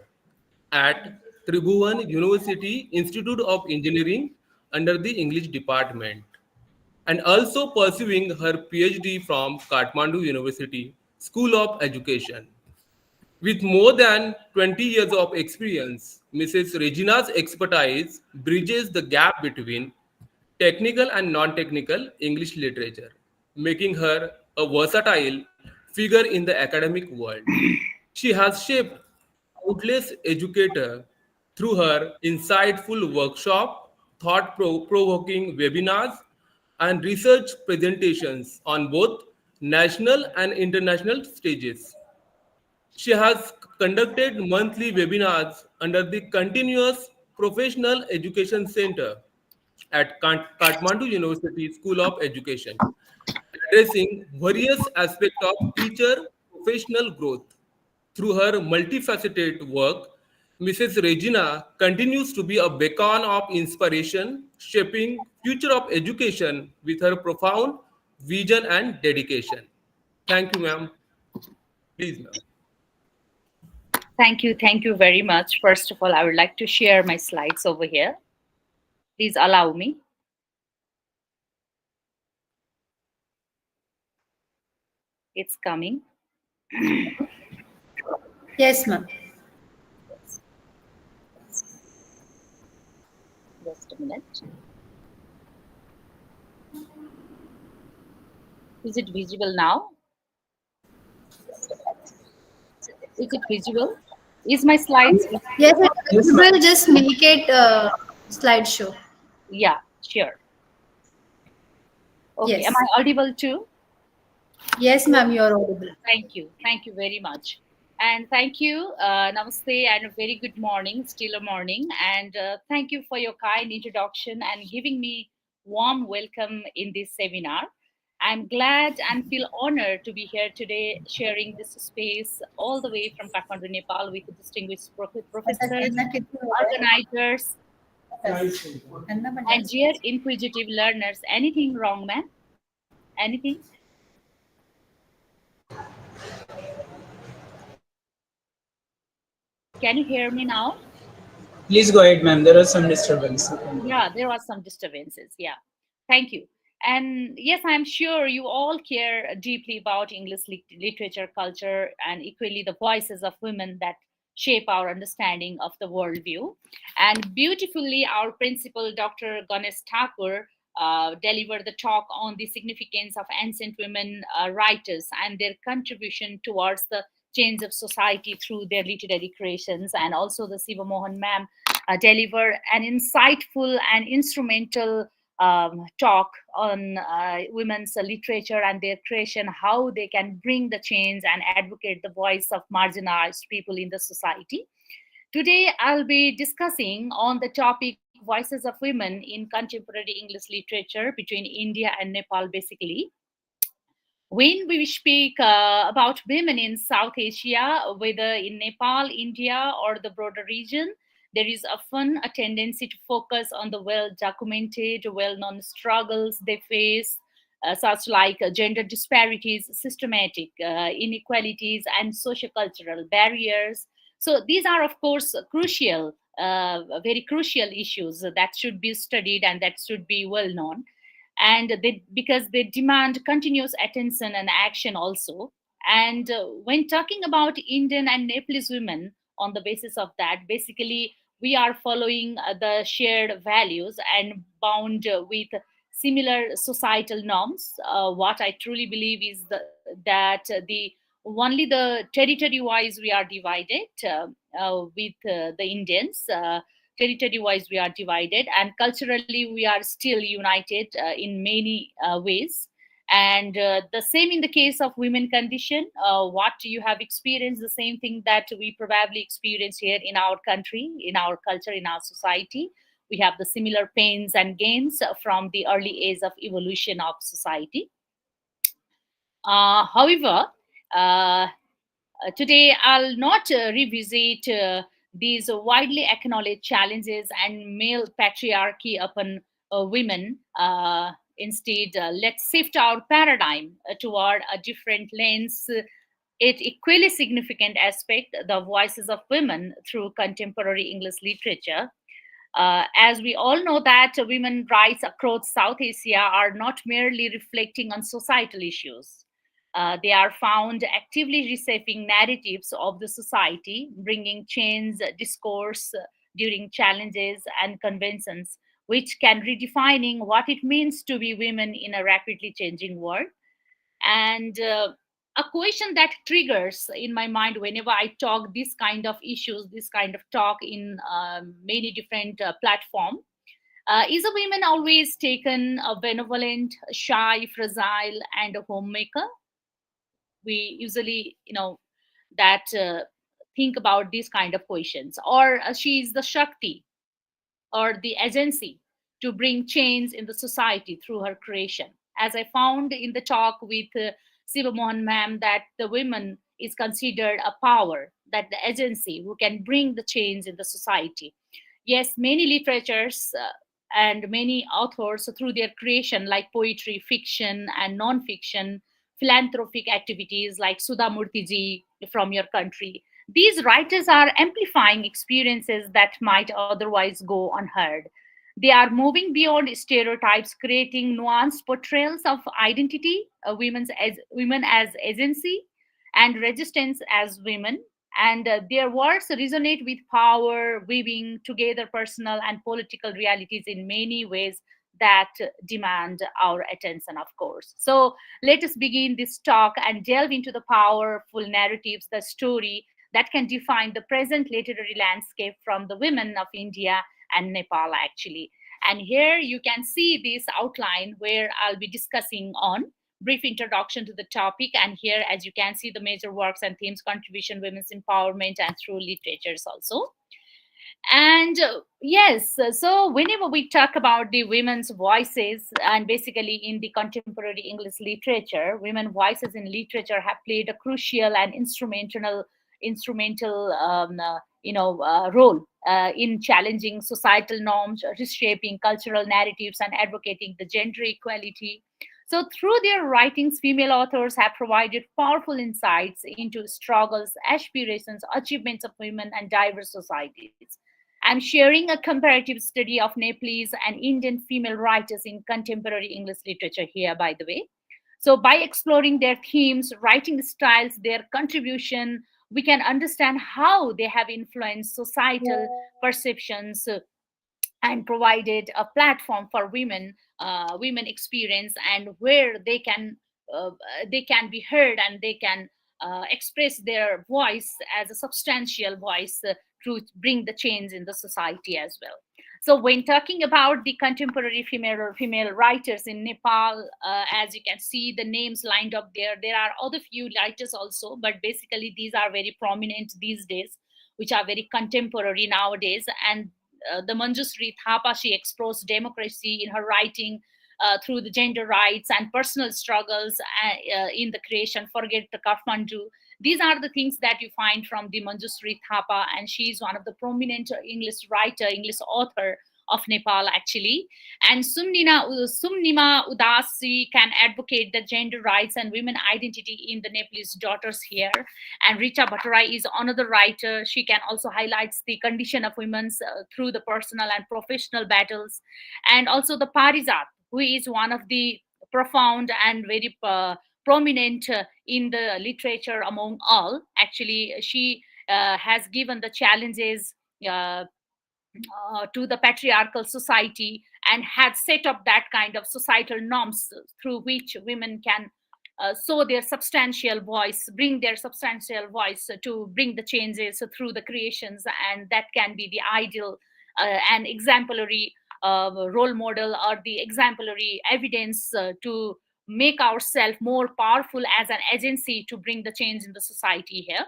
Speaker 9: at Tribhuvan University Institute of Engineering under the English department, and also pursuing her PhD from Kathmandu University School of Education. With more than 20 years of experience, Mrs. Regina's expertise bridges the gap between technical and non-technical English literature, making her a versatile figure in the academic world. She has shaped countless educators through her insightful workshop, thought-provoking webinars, and research presentations on both national and international stages. She has conducted monthly webinars under the Continuous Professional Education Center at Kathmandu University School of Education, addressing various aspects of teacher professional growth. Through her multifaceted work, Mrs. Regina continues to be a beacon of inspiration, shaping future of education with her profound vision and dedication. Thank you, ma'am. Please, ma'am.
Speaker 5: Thank you very much. First of all, I would like to share my slides over here. Please allow me. It's coming.
Speaker 6: Yes, ma'am.
Speaker 5: Just a minute. Is it visible now? Is it visible? Is my slides visible?
Speaker 6: Yes, we will just make it slideshow.
Speaker 5: Yeah, sure. Okay,
Speaker 6: Yes.
Speaker 5: am I audible too?
Speaker 6: Yes, ma'am, you're audible.
Speaker 5: Thank you very much. And thank you, namaste, and a very good morning, still a morning. And thank you for your kind introduction and giving me warm welcome in this seminar. I'm glad and feel honored to be here today, sharing this space all the way from Kathmandu, Nepal, with distinguished professors, organizers, and dear inquisitive learners. Anything wrong, ma'am? Anything? Can you hear me now?
Speaker 8: Please go ahead, ma'am. There was some disturbance.
Speaker 5: Yeah, there are some disturbances. Yeah. Thank you. And yes, I'm sure you all care deeply about English literature, culture, and equally the voices of women that shape our understanding of the worldview. And beautifully, our principal, Dr. Ganesh Thakur, delivered the talk on the significance of ancient women writers and their contribution towards the change of society through their literary creations. And also the Siva Mohan ma'am delivered an insightful and instrumental talk on women's literature and their creation, how they can bring the change and advocate the voice of marginalized people in the society. Today, I'll be discussing on the topic voices of women in contemporary English literature between India and Nepal, basically. When we speak about women in South Asia, whether in Nepal, India, or the broader region, there is often a tendency to focus on the well-documented, well-known struggles they face, such like gender disparities, systematic inequalities, and sociocultural barriers. So these are, of course, crucial, very crucial issues that should be studied and that should be well known, and because they demand continuous attention and action also. And when talking about Indian and Nepalese women, on the basis of that, basically we are following the shared values and bound with similar societal norms. What I truly believe is that the only the territory wise we are divided with the Indians. Territory wise we are divided, and culturally we are still united in many ways. And the same in the case of women condition. What you have experienced, the same thing that we probably experience here in our country, in our culture, in our society. We have the similar pains and gains from the early age of evolution of society. However, today I'll not revisit these widely acknowledged challenges and male patriarchy upon women. Instead, let's shift our paradigm toward a different lens It equally significant aspect, the voices of women through contemporary English literature. As we all know that women rights across South Asia are not merely reflecting on societal issues. They are found actively reshaping narratives of the society, bringing change, discourse during challenges and conventions, which can redefining what it means to be women in a rapidly changing world. And a question that triggers in my mind whenever I talk this kind of issues, this kind of talk in many different platform, is a woman always taken a benevolent, shy, fragile, and a homemaker? We usually, that think about these kind of questions. Or she is the Shakti, or the agency to bring change in the society through her creation. As I found in the talk with Siva Mohan ma'am, that the women is considered a power, that the agency who can bring the change in the society. Yes, many literatures and many authors through their creation, like poetry, fiction, and non-fiction, philanthropic activities like Sudha Murthy ji from your country, these writers are amplifying experiences that might otherwise go unheard. They are moving beyond stereotypes, creating nuanced portrayals of identity, women as agency, and resistance as women. And their words resonate with power, weaving together personal and political realities in many ways that demand our attention, of course. So let us begin this talk and delve into the powerful narratives, the story that can define the present literary landscape from the women of India and Nepal, actually. And here you can see this outline where I'll be discussing on brief introduction to the topic. And here, as you can see, the major works and themes, contribution, women's empowerment, and through literatures also. And yes, so whenever we talk about the women's voices, and basically in the contemporary English literature, women voices in literature have played a crucial and instrumental role in challenging societal norms, reshaping cultural narratives, and advocating the gender equality. So through their writings, female authors have provided powerful insights into struggles, aspirations, achievements of women and diverse societies. I'm sharing a comparative study of Nepalese and Indian female writers in contemporary English literature here, by the way. So, by exploring their themes, writing styles, their contribution, we can understand how they have influenced societal perceptions and provided a platform for women experience, and where they can be heard, and they can express their voice as a substantial voice to bring the change in the society as well. So when talking about the contemporary female writers in Nepal, as you can see the names lined up there, there are other few writers also, but basically these are very prominent these days, which are very contemporary nowadays. And the Manjusri Thapa, she explores democracy in her writing through the gender rights and personal struggles in the creation Forget the Kathmandu. These are the things that you find from the Manjusri Thapa, and she is one of the prominent English writer, English author of Nepal, actually. And Sumnima Udasi can advocate the gender rights and women identity in the Nepalese daughters here. And Richa Bhattarai is another writer. She can also highlight the condition of women through the personal and professional battles. And also the Parijat, who is one of the profound and very prominent in the literature among all. Actually, she has given the challenges to the patriarchal society, and had set up that kind of societal norms through which women can sow their substantial voice, bring their substantial voice to bring the changes through the creations, and that can be the ideal and exemplary role model, or the exemplary evidence to make ourselves more powerful as an agency to bring the change in the society here.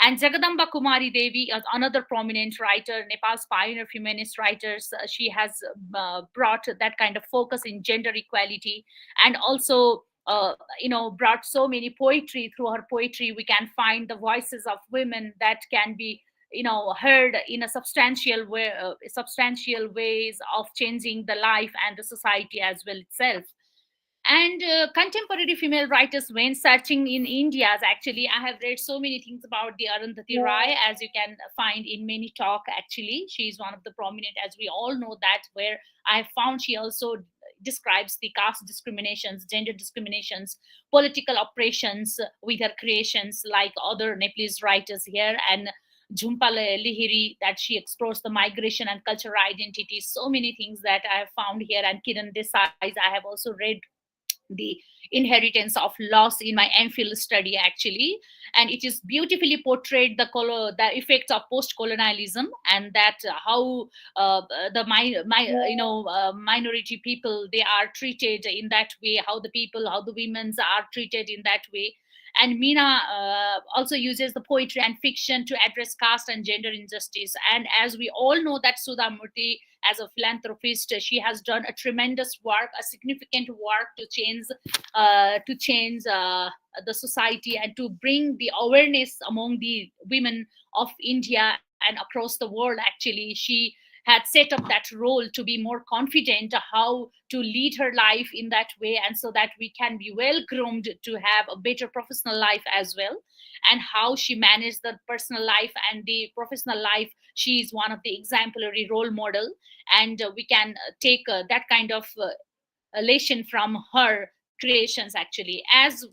Speaker 5: And Jagadamba Kumari Devi, another prominent writer, Nepal's pioneer feminist writers, she has brought that kind of focus in gender equality, and also brought so many poetry. Through her poetry, we can find the voices of women that can be heard in a substantial way, substantial ways of changing the life and the society as well itself. And contemporary female writers, when searching in India's, actually, I have read so many things about the Arundhati Roy, as you can find in many talk. Actually, she is one of the prominent, as we all know that, where I have found she also describes the caste discriminations, gender discriminations, political oppressions with her creations, like other Nepalese writers here. And Jhumpa Lihiri, that she explores the migration and cultural identity. So many things that I have found here. And Kiran Desai's, I have also read the inheritance of loss in my MPhil study, actually, and it is beautifully portrayed the effects of post-colonialism, and that how the minority people, they are treated in that way, how the women are treated in that way. And Meena also uses the poetry and fiction to address caste and gender injustice. And as we all know that Sudha Murthy, as a philanthropist, she has done a tremendous work, a significant work to change the society and to bring the awareness among the women of India and across the world. Actually, she had set up that role to be more confident how to lead her life in that way, and so that we can be well groomed to have a better professional life as well. And how she managed the personal life and the professional life, she is one of the exemplary role model. And we can take that kind of lesson from her creations, actually. As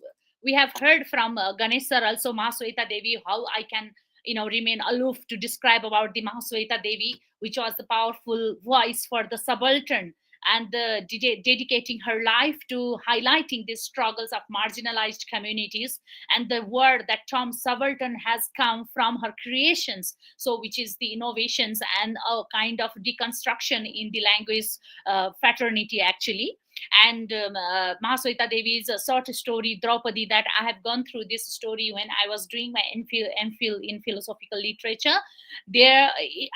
Speaker 5: we have heard from Ganesh sir, also Mahasweta Devi, how I can remain aloof to describe about the Mahasweta Devi, which was the powerful voice for the subaltern, and dedicating her life to highlighting the struggles of marginalized communities. And the word that term subaltern has come from her creations, so which is the innovations and a kind of deconstruction in the language fraternity, actually. And Mahasweta Devi's short story Draupadi, that I have gone through this story when I was doing my MPhil in philosophical literature. There,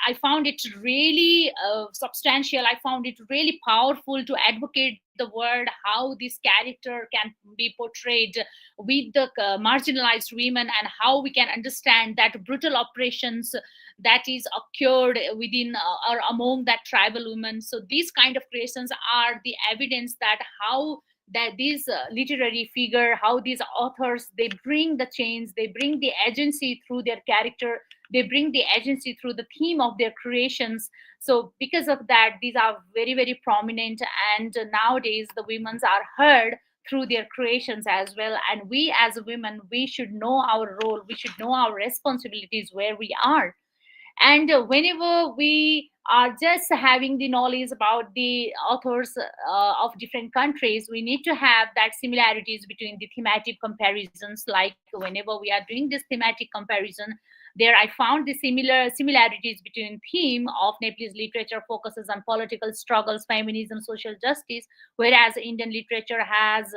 Speaker 5: I found it really substantial. I found it really powerful to advocate the word, how this character can be portrayed with the marginalized women, and how we can understand that brutal operations that is occurred within or among that tribal women. So these kind of creations are the evidence that how that these literary figure, how these authors, they bring the change, they bring the agency through their character, they bring the agency through the theme of their creations. So because of that, these are very, very prominent, and nowadays the women's are heard through their creations as well. And we as women, we should know our role, we should know our responsibilities where we are. And whenever we are just having the knowledge about the authors of different countries, we need to have that similarities between the thematic comparisons. Like whenever we are doing this thematic comparison, there I found the similarities between theme of Nepalese literature focuses on political struggles, feminism, social justice, whereas Indian literature has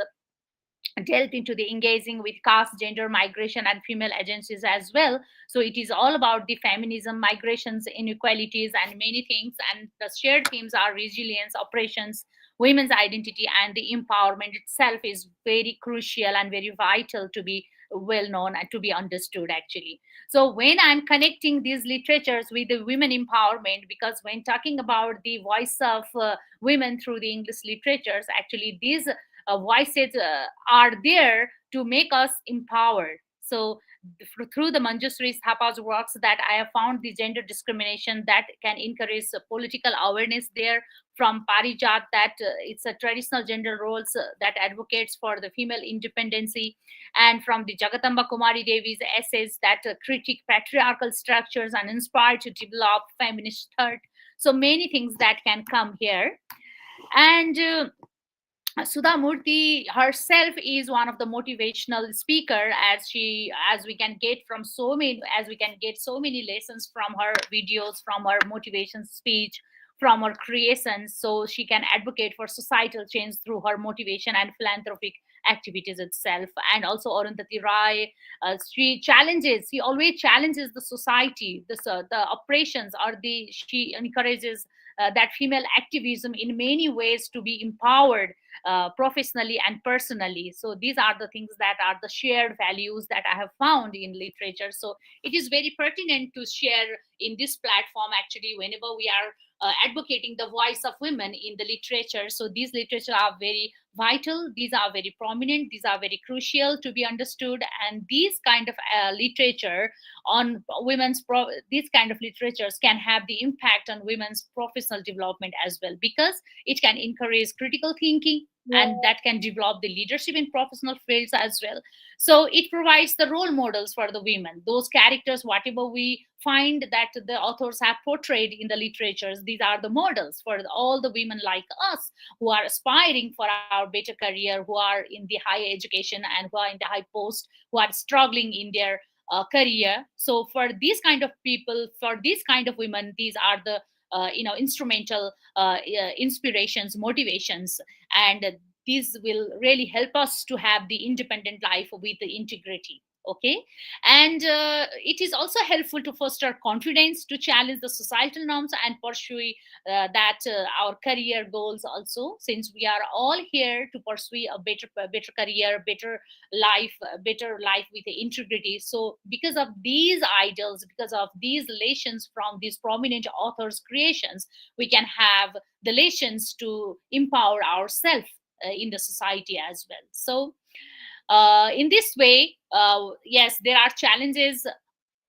Speaker 5: delved into the engaging with caste, gender, migration, and female agencies as well. So it is all about the feminism, migrations, inequalities, and many things. And the shared themes are resilience, operations, women's identity, and the empowerment itself is very crucial and very vital to be well known and to be understood, actually. So when I'm connecting these literatures with the women empowerment, because when talking about the voice of women through the English literatures, actually these voices are there to make us empowered. So through the Manjusri Thapa's works, that I have found the gender discrimination that can encourage political awareness there. From Parijat, that it's a traditional gender roles that advocates for the female independency. And from the Jagatamba Kumari Devi's essays that critique patriarchal structures and inspire to develop feminist thought. So many things that can come here. And Sudha Murthy herself is one of the motivational speaker, as we can get so many lessons from her videos, from her motivation speech, from her creations. So she can advocate for societal change through her motivation and philanthropic activities itself. And also Arundhati Roy, she always challenges the society, the oppressions, or she encourages that female activism in many ways to be empowered professionally and personally. So these are the things that are the shared values that I have found in literature. So it is very pertinent to share in this platform, actually, whenever we are advocating the voice of women in the literature. So these literature are very vital, these are very prominent, these are very crucial to be understood, and these kind of literature on these kind of literatures can have the impact on women's professional development as well, because it can encourage critical thinking, and that can develop the leadership in professional fields as well. So it provides the role models for the women, those characters whatever we find that the authors have portrayed in the literatures, these are the models for all the women like us who are aspiring for our better career, who are in the higher education and who are in the high post, who are struggling in their career. So for these kind of people, for these kind of women, these are the instrumental inspirations, motivations, and these will really help us to have the independent life with the integrity. Okay. And it is also helpful to foster confidence, to challenge the societal norms and pursue our career goals also, since we are all here to pursue a better career, better life with the integrity. So because of these ideals, because of these lessons from these prominent authors creations, we can have the lessons to empower ourselves in the society as well. So in this way, yes, there are challenges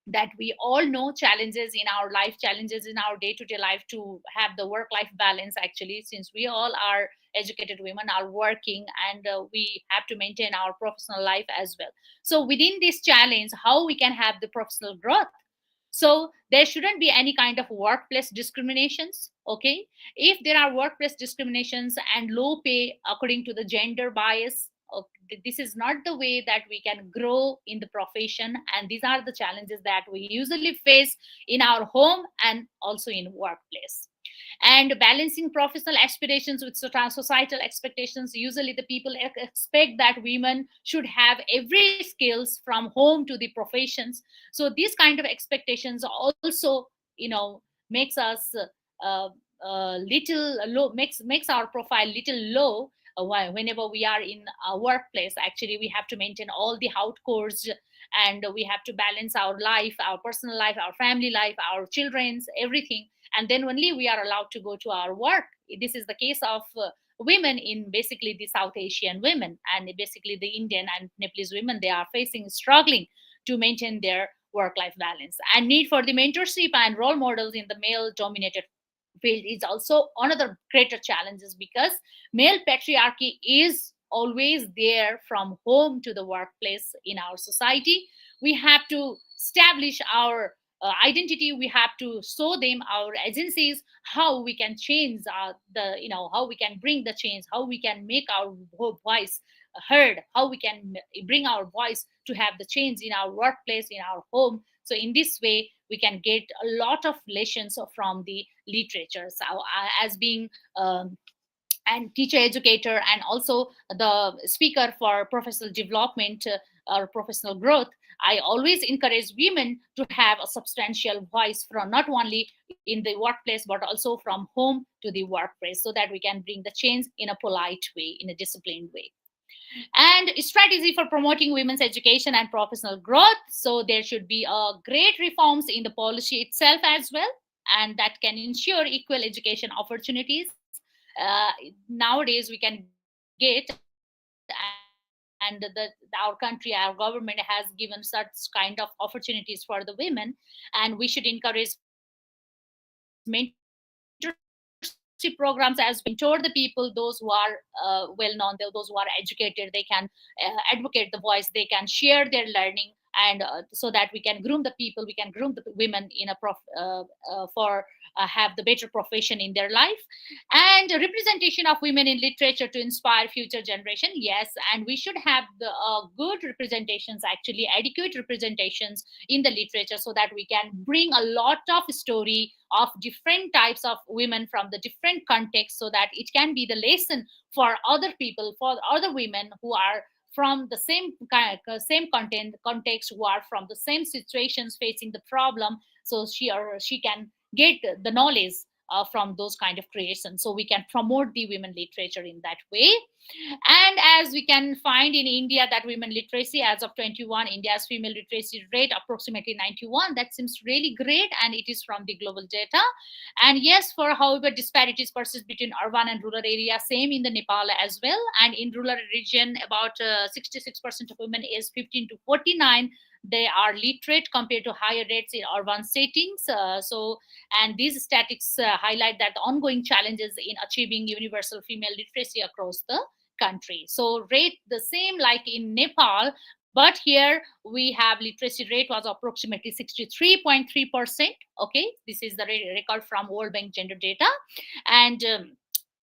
Speaker 5: that we all know, challenges in our life, challenges in our day-to-day life to have the work-life balance, actually, since we all are educated women, are working, and we have to maintain our professional life as well. So within this challenge, how we can have the professional growth? So there shouldn't be any kind of workplace discriminations. Okay, if there are workplace discriminations and low pay according to the gender bias, this is not the way that we can grow in the profession, and these are the challenges that we usually face in our home and also in workplace. And balancing professional aspirations with societal expectations, usually the people expect that women should have every skills from home to the professions. So these kind of expectations also makes us little low, makes our profile little low. Whenever we are in a workplace, actually we have to maintain all the outcourse, and we have to balance our life, our personal life, our family life, our children's, everything, and then only we are allowed to go to our work. This is the case of women in basically the South Asian women, and basically the Indian and Nepalese women, they are struggling to maintain their work-life balance. And need for the mentorship and role models in the male dominated field is also another greater challenges, because male patriarchy is always there from home to the workplace in our society. We have to establish our identity, we have to show them our agencies, how we can change how we can bring the change, how we can make our voice heard, how we can bring our voice to have the change in our workplace, in our home. So in this way we can get a lot of lessons from the literature. So as being and teacher educator and also the speaker for professional development or professional growth, I always encourage women to have a substantial voice from not only in the workplace but also from home to the workplace, so that we can bring the change in a polite way, in a disciplined way. And strategy for promoting women's education and professional growth. So there should be great reforms in the policy itself as well, and that can ensure equal education opportunities. Nowadays we can get, and our country, our government has given such kind of opportunities for the women, and we should encourage mentorship programs as mentor the people, those who are well known, those who are educated, they can advocate the voice, they can share their learning, and so that we can groom the people, we can groom the women in a for have the better profession in their life. And representation of women in literature to inspire future generation, yes, and we should have the good representations, actually adequate representations in the literature, so that we can bring a lot of story of different types of women from the different contexts, so that it can be the lesson for other people, for other women who are from the same context, who are from the same situations facing the problem. So she can get the knowledge from those kind of creations. So we can promote the women literature in that way. And as we can find in India that women literacy as of 21, India's female literacy rate approximately 91. That seems really great, and it is from the global data. And yes, for however disparities persist between urban and rural areas, same in the Nepal as well. And in rural region, about 66% of women aged 15 to 49, they are literate compared to higher rates in urban settings. And these statistics highlight that the ongoing challenges in achieving universal female literacy across the country. So rate the same like in Nepal, but here we have literacy rate was approximately 63.3%. Okay, this is the record from World Bank gender data. And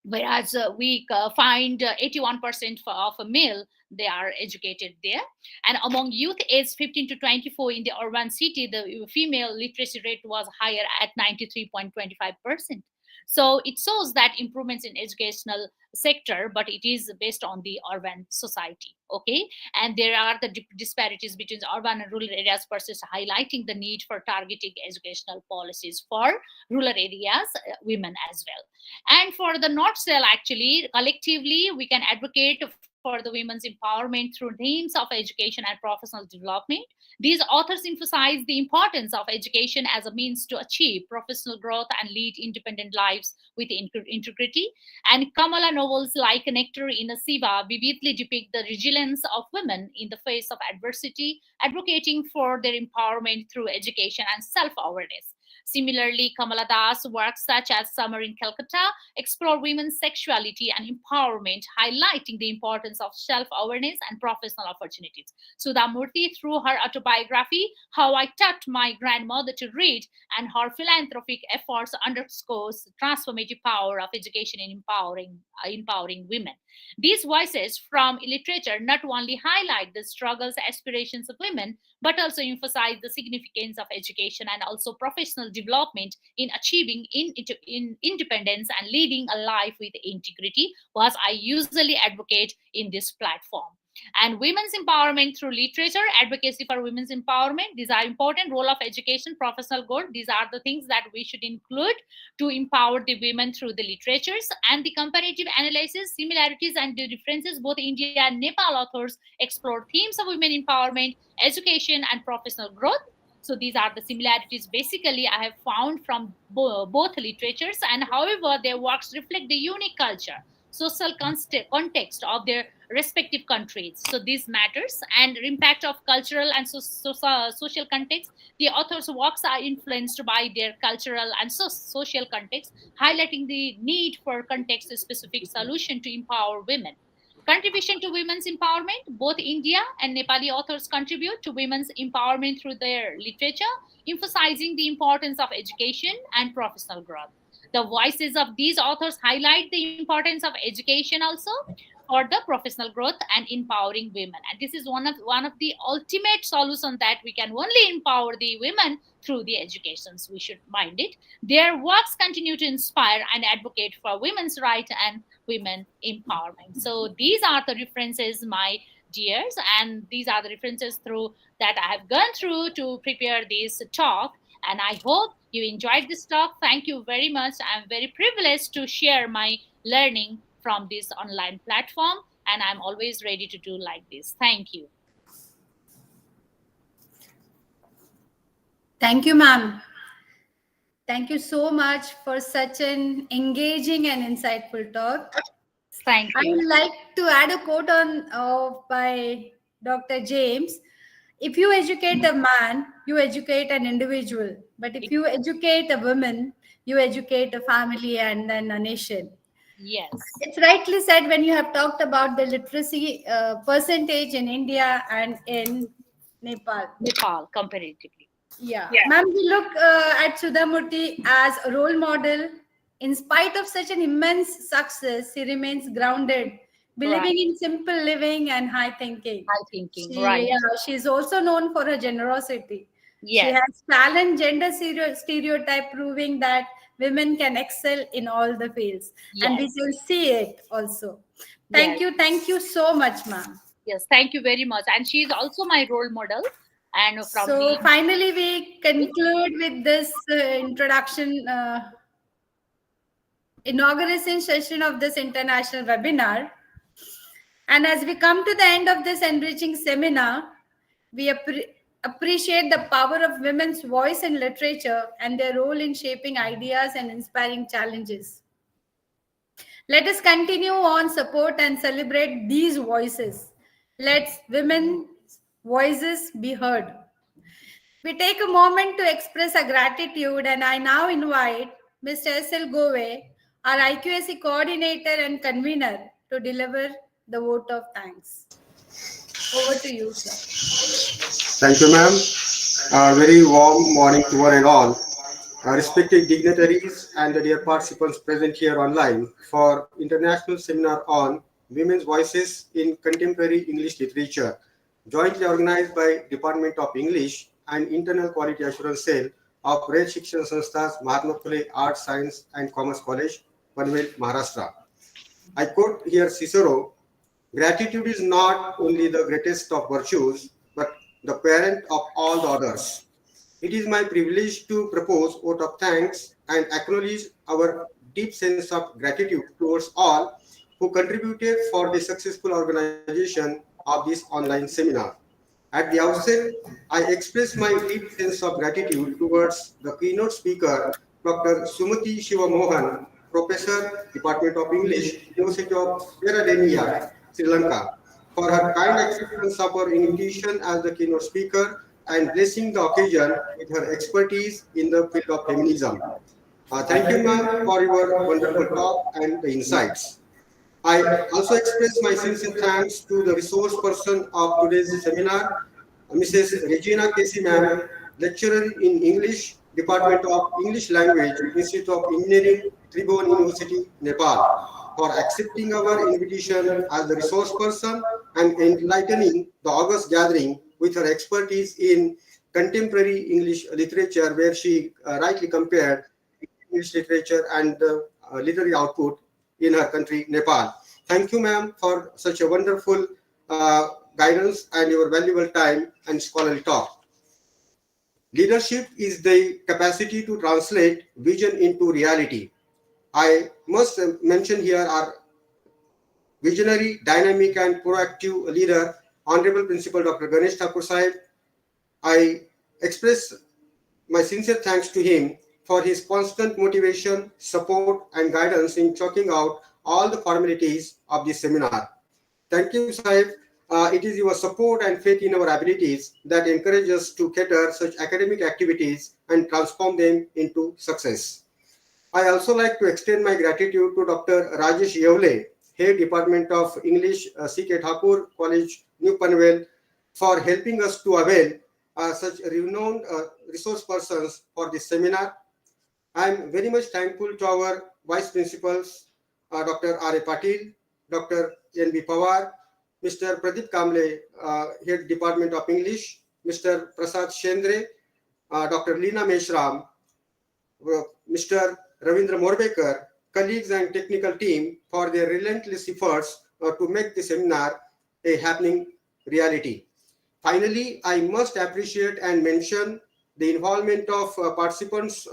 Speaker 5: whereas we find 81% of a male, they are educated there. And among youth aged 15 to 24 in the urban city, the female literacy rate was higher at 93.25%. So it shows that improvements in educational sector, but it is based on the urban society. Okay, and there are the disparities between urban and rural areas persist, highlighting the need for targeting educational policies for rural areas, women as well. And for the North Cell, actually, collectively, we can advocate for the women's empowerment through themes of education and professional development. These authors emphasize the importance of education as a means to achieve professional growth and lead independent lives with integrity. And Kamala novels like Nectar in a Siva vividly depict the resilience of women in the face of adversity, advocating for their empowerment through education and self-awareness. Similarly, Kamala Das' works such as Summer in Calcutta explore women's sexuality and empowerment, highlighting the importance of self-awareness and professional opportunities. Sudha Murthy, through her autobiography, How I Taught My Grandmother to Read, and her philanthropic efforts underscores the transformative power of education in empowering women. These voices from literature not only highlight the struggles, aspirations of women, but also emphasize the significance of education and also professional development in achieving independence and leading a life with integrity, was I usually advocate in this platform. And women's empowerment through literature, advocacy for women's empowerment, these are important. Role of education, professional growth, these are the things that we should include to empower the women through the literatures. And the comparative analysis, similarities and the differences, both India and Nepal authors explore themes of women empowerment, education and professional growth. So these are the similarities basically I have found from both literatures, and however their works reflect the unique culture, social context of their respective countries. So this matters, and impact of cultural and social context. The author's works are influenced by their cultural and social context, highlighting the need for context-specific solution to empower women. Contribution to women's empowerment. Both India and Nepali authors contribute to women's empowerment through their literature, emphasizing the importance of education and professional growth. The voices of these authors highlight the importance of education also for the professional growth and empowering women. And this is one of the ultimate solutions, that we can only empower the women through the educations. We should mind it. Their works continue to inspire and advocate for women's rights and women empowerment. So these are the references, my dears, and these are the references through that I have gone through to prepare this talk. And I hope you enjoyed this talk. Thank you very much. I'm very privileged to share my learning from this online platform, and I'm always ready to do like this. Thank you.
Speaker 6: Thank you, ma'am. Thank you so much for such an engaging and insightful talk.
Speaker 5: Thank you.
Speaker 6: I would like to add a quote on by Dr. James. If you educate a man, you educate an individual. But if you educate a woman, you educate a family and then a nation.
Speaker 5: Yes.
Speaker 6: It's rightly said when you have talked about the literacy percentage in India and in Nepal.
Speaker 5: Nepal, comparatively.
Speaker 6: Yeah. Ma'am, we look at Sudha Murthy as a role model. In spite of such an immense success, she remains grounded, believing in simple living and high thinking.
Speaker 5: High thinking, right.
Speaker 6: Yeah, she's also known for her generosity.
Speaker 5: Yes.
Speaker 6: She has challenged gender stereotype, proving that women can excel in all the fields.
Speaker 5: Yes.
Speaker 6: And we can see it also. Thank you so much, ma'am.
Speaker 5: Yes, thank you very much. And she is also my role model. And
Speaker 6: finally, we conclude with this introduction inauguration session of this international webinar. And as we come to the end of this enriching seminar, we appreciate the power of women's voice in literature and their role in shaping ideas and inspiring challenges. Let us continue on support and celebrate these voices. Let women's voices be heard. We take a moment to express our gratitude, and I now invite Mr. S.L. Gove, our IQAC coordinator and convener, to deliver the vote of thanks. Over to you, sir.
Speaker 2: Thank you, ma'am. Very warm morning to one and all. Respected dignitaries and the dear participants present here online for International Seminar on Women's Voices in Contemporary English Literature, jointly organized by Department of English and Internal Quality Assurance Cell of RAYAT SHIKSHAN SANSTHA'S Mahatma Phule Arts, Science and Commerce College, Panvel, Maharashtra. I quote here Cicero, "Gratitude is not only the greatest of virtues, but the parent of all the others." It is my privilege to propose vote of thanks and acknowledge our deep sense of gratitude towards all who contributed for the successful organization of this online seminar. At the outset, I express my deep sense of gratitude towards the keynote speaker, Dr. Sumati Shivamohan, Professor, Department of English, University of Peradeniya, Sri Lanka, for her kind acceptance of our invitation as the keynote speaker and blessing the occasion with her expertise in the field of feminism. Thank you, ma'am, for your wonderful talk and the insights. I also express my sincere thanks to the resource person of today's seminar, Mrs. Regina Casey, ma'am, lecturer in English, Department of English Language, Institute of Engineering, Tribhuvan University, Nepal, for accepting our invitation as the resource person and enlightening the August gathering with her expertise in contemporary English literature, where she rightly compared English literature and the literary output in her country, Nepal. Thank you, ma'am, for such a wonderful guidance and your valuable time and scholarly talk. Leadership is the capacity to translate vision into reality. I must mention here our visionary, dynamic, and proactive leader, Honorable Principal Dr. Ganesh Thakur Sahib. I express my sincere thanks to him for his constant motivation, support, and guidance in chalking out all the formalities of this seminar. Thank you, Sahib. It is your support and faith in our abilities that encourage us to cater such academic activities and transform them into success. I also like to extend my gratitude to Dr. Rajesh Yevle, Head Department of English, C.K. Thakur College, New Panvel, for helping us to avail such renowned resource persons for this seminar. I am very much thankful to our Vice Principals, Dr. R.A. Patil, Dr. N.B. Pawar, Mr. Pradeep Kamble, Head Department of English, Mr. Prasad Shendre, Dr. Leena Meshram, Mr. Ravindra Morbekar, colleagues and technical team for their relentless efforts to make the seminar a happening reality. Finally, I must appreciate and mention the involvement of participants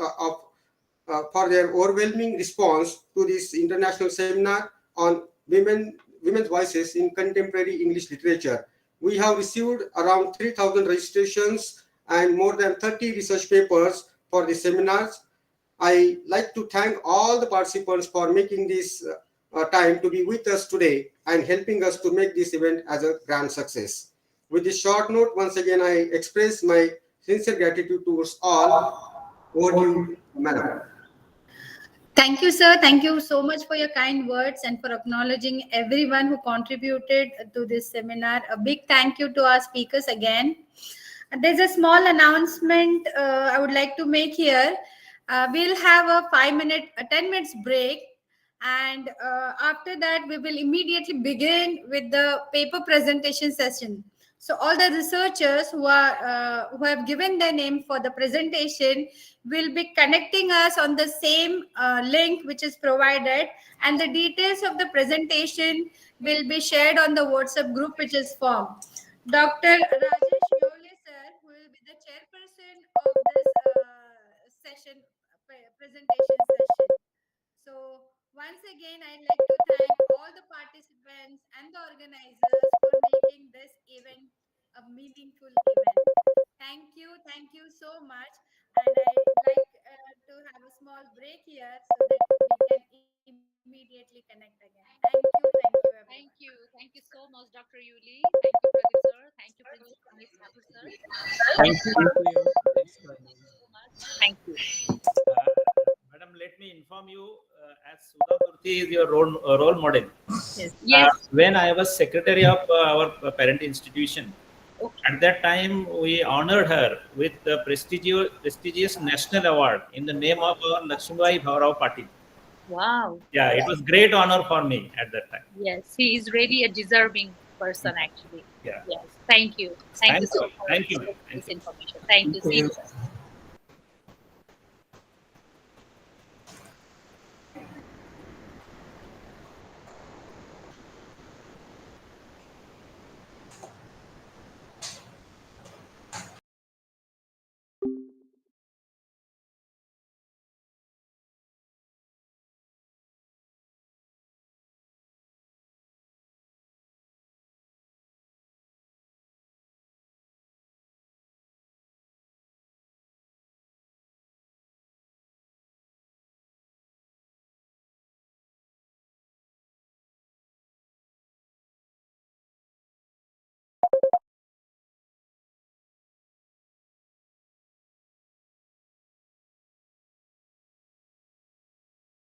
Speaker 2: for their overwhelming response to this international seminar on women's voices in contemporary English literature. We have received around 3,000 registrations and more than 30 research papers for the seminars. I like to thank all the participants for making this time to be with us today and helping us to make this event as a grand success. With this short note, once again, I express my sincere gratitude towards all. Over to you, madam.
Speaker 6: Thank you, sir. Thank you so much for your kind words and for acknowledging everyone who contributed to this seminar. A big thank you to our speakers again. There's a small announcement I would like to make here. We'll have a 10 minutes break. And after that, we will immediately begin with the paper presentation session. So all the researchers who have given their name for the presentation will be connecting us on the same link which is provided, and the details of the presentation will be shared on the WhatsApp group which is formed. Dr. Rajesh Yole sir, who will be the chairperson of this presentation session. So Once again, I'd like to thank all the participants and the organizers for making this event a meaningful event. Thank you so much. And I'd like to have a small break here so that we can immediately connect again. Thank you everyone.
Speaker 5: Thank you so much, Dr. Yuli. Thank you, Pradeep sir. Thank you, Principal Nisapur sir.
Speaker 8: Thank you. Thanks for
Speaker 5: Thank you so much. Thank you.
Speaker 7: Madam, let me inform you, as Sudha Murthy is your role model.
Speaker 4: Yes.
Speaker 5: Yes.
Speaker 7: When I was secretary of our parent institution,
Speaker 5: Okay.
Speaker 7: at that time we honored her with the prestigious national award in the name of our Lakshmibai Bhaurao Patil.
Speaker 5: Wow.
Speaker 7: Yeah, it was great honor for me at that time.
Speaker 5: Yes, he is really a deserving person, actually.
Speaker 7: Yeah.
Speaker 5: Yes. Thank you. Thank you so much
Speaker 7: Thank you.
Speaker 5: for
Speaker 7: Thank
Speaker 5: this
Speaker 7: you.
Speaker 5: information. Thank you. See you.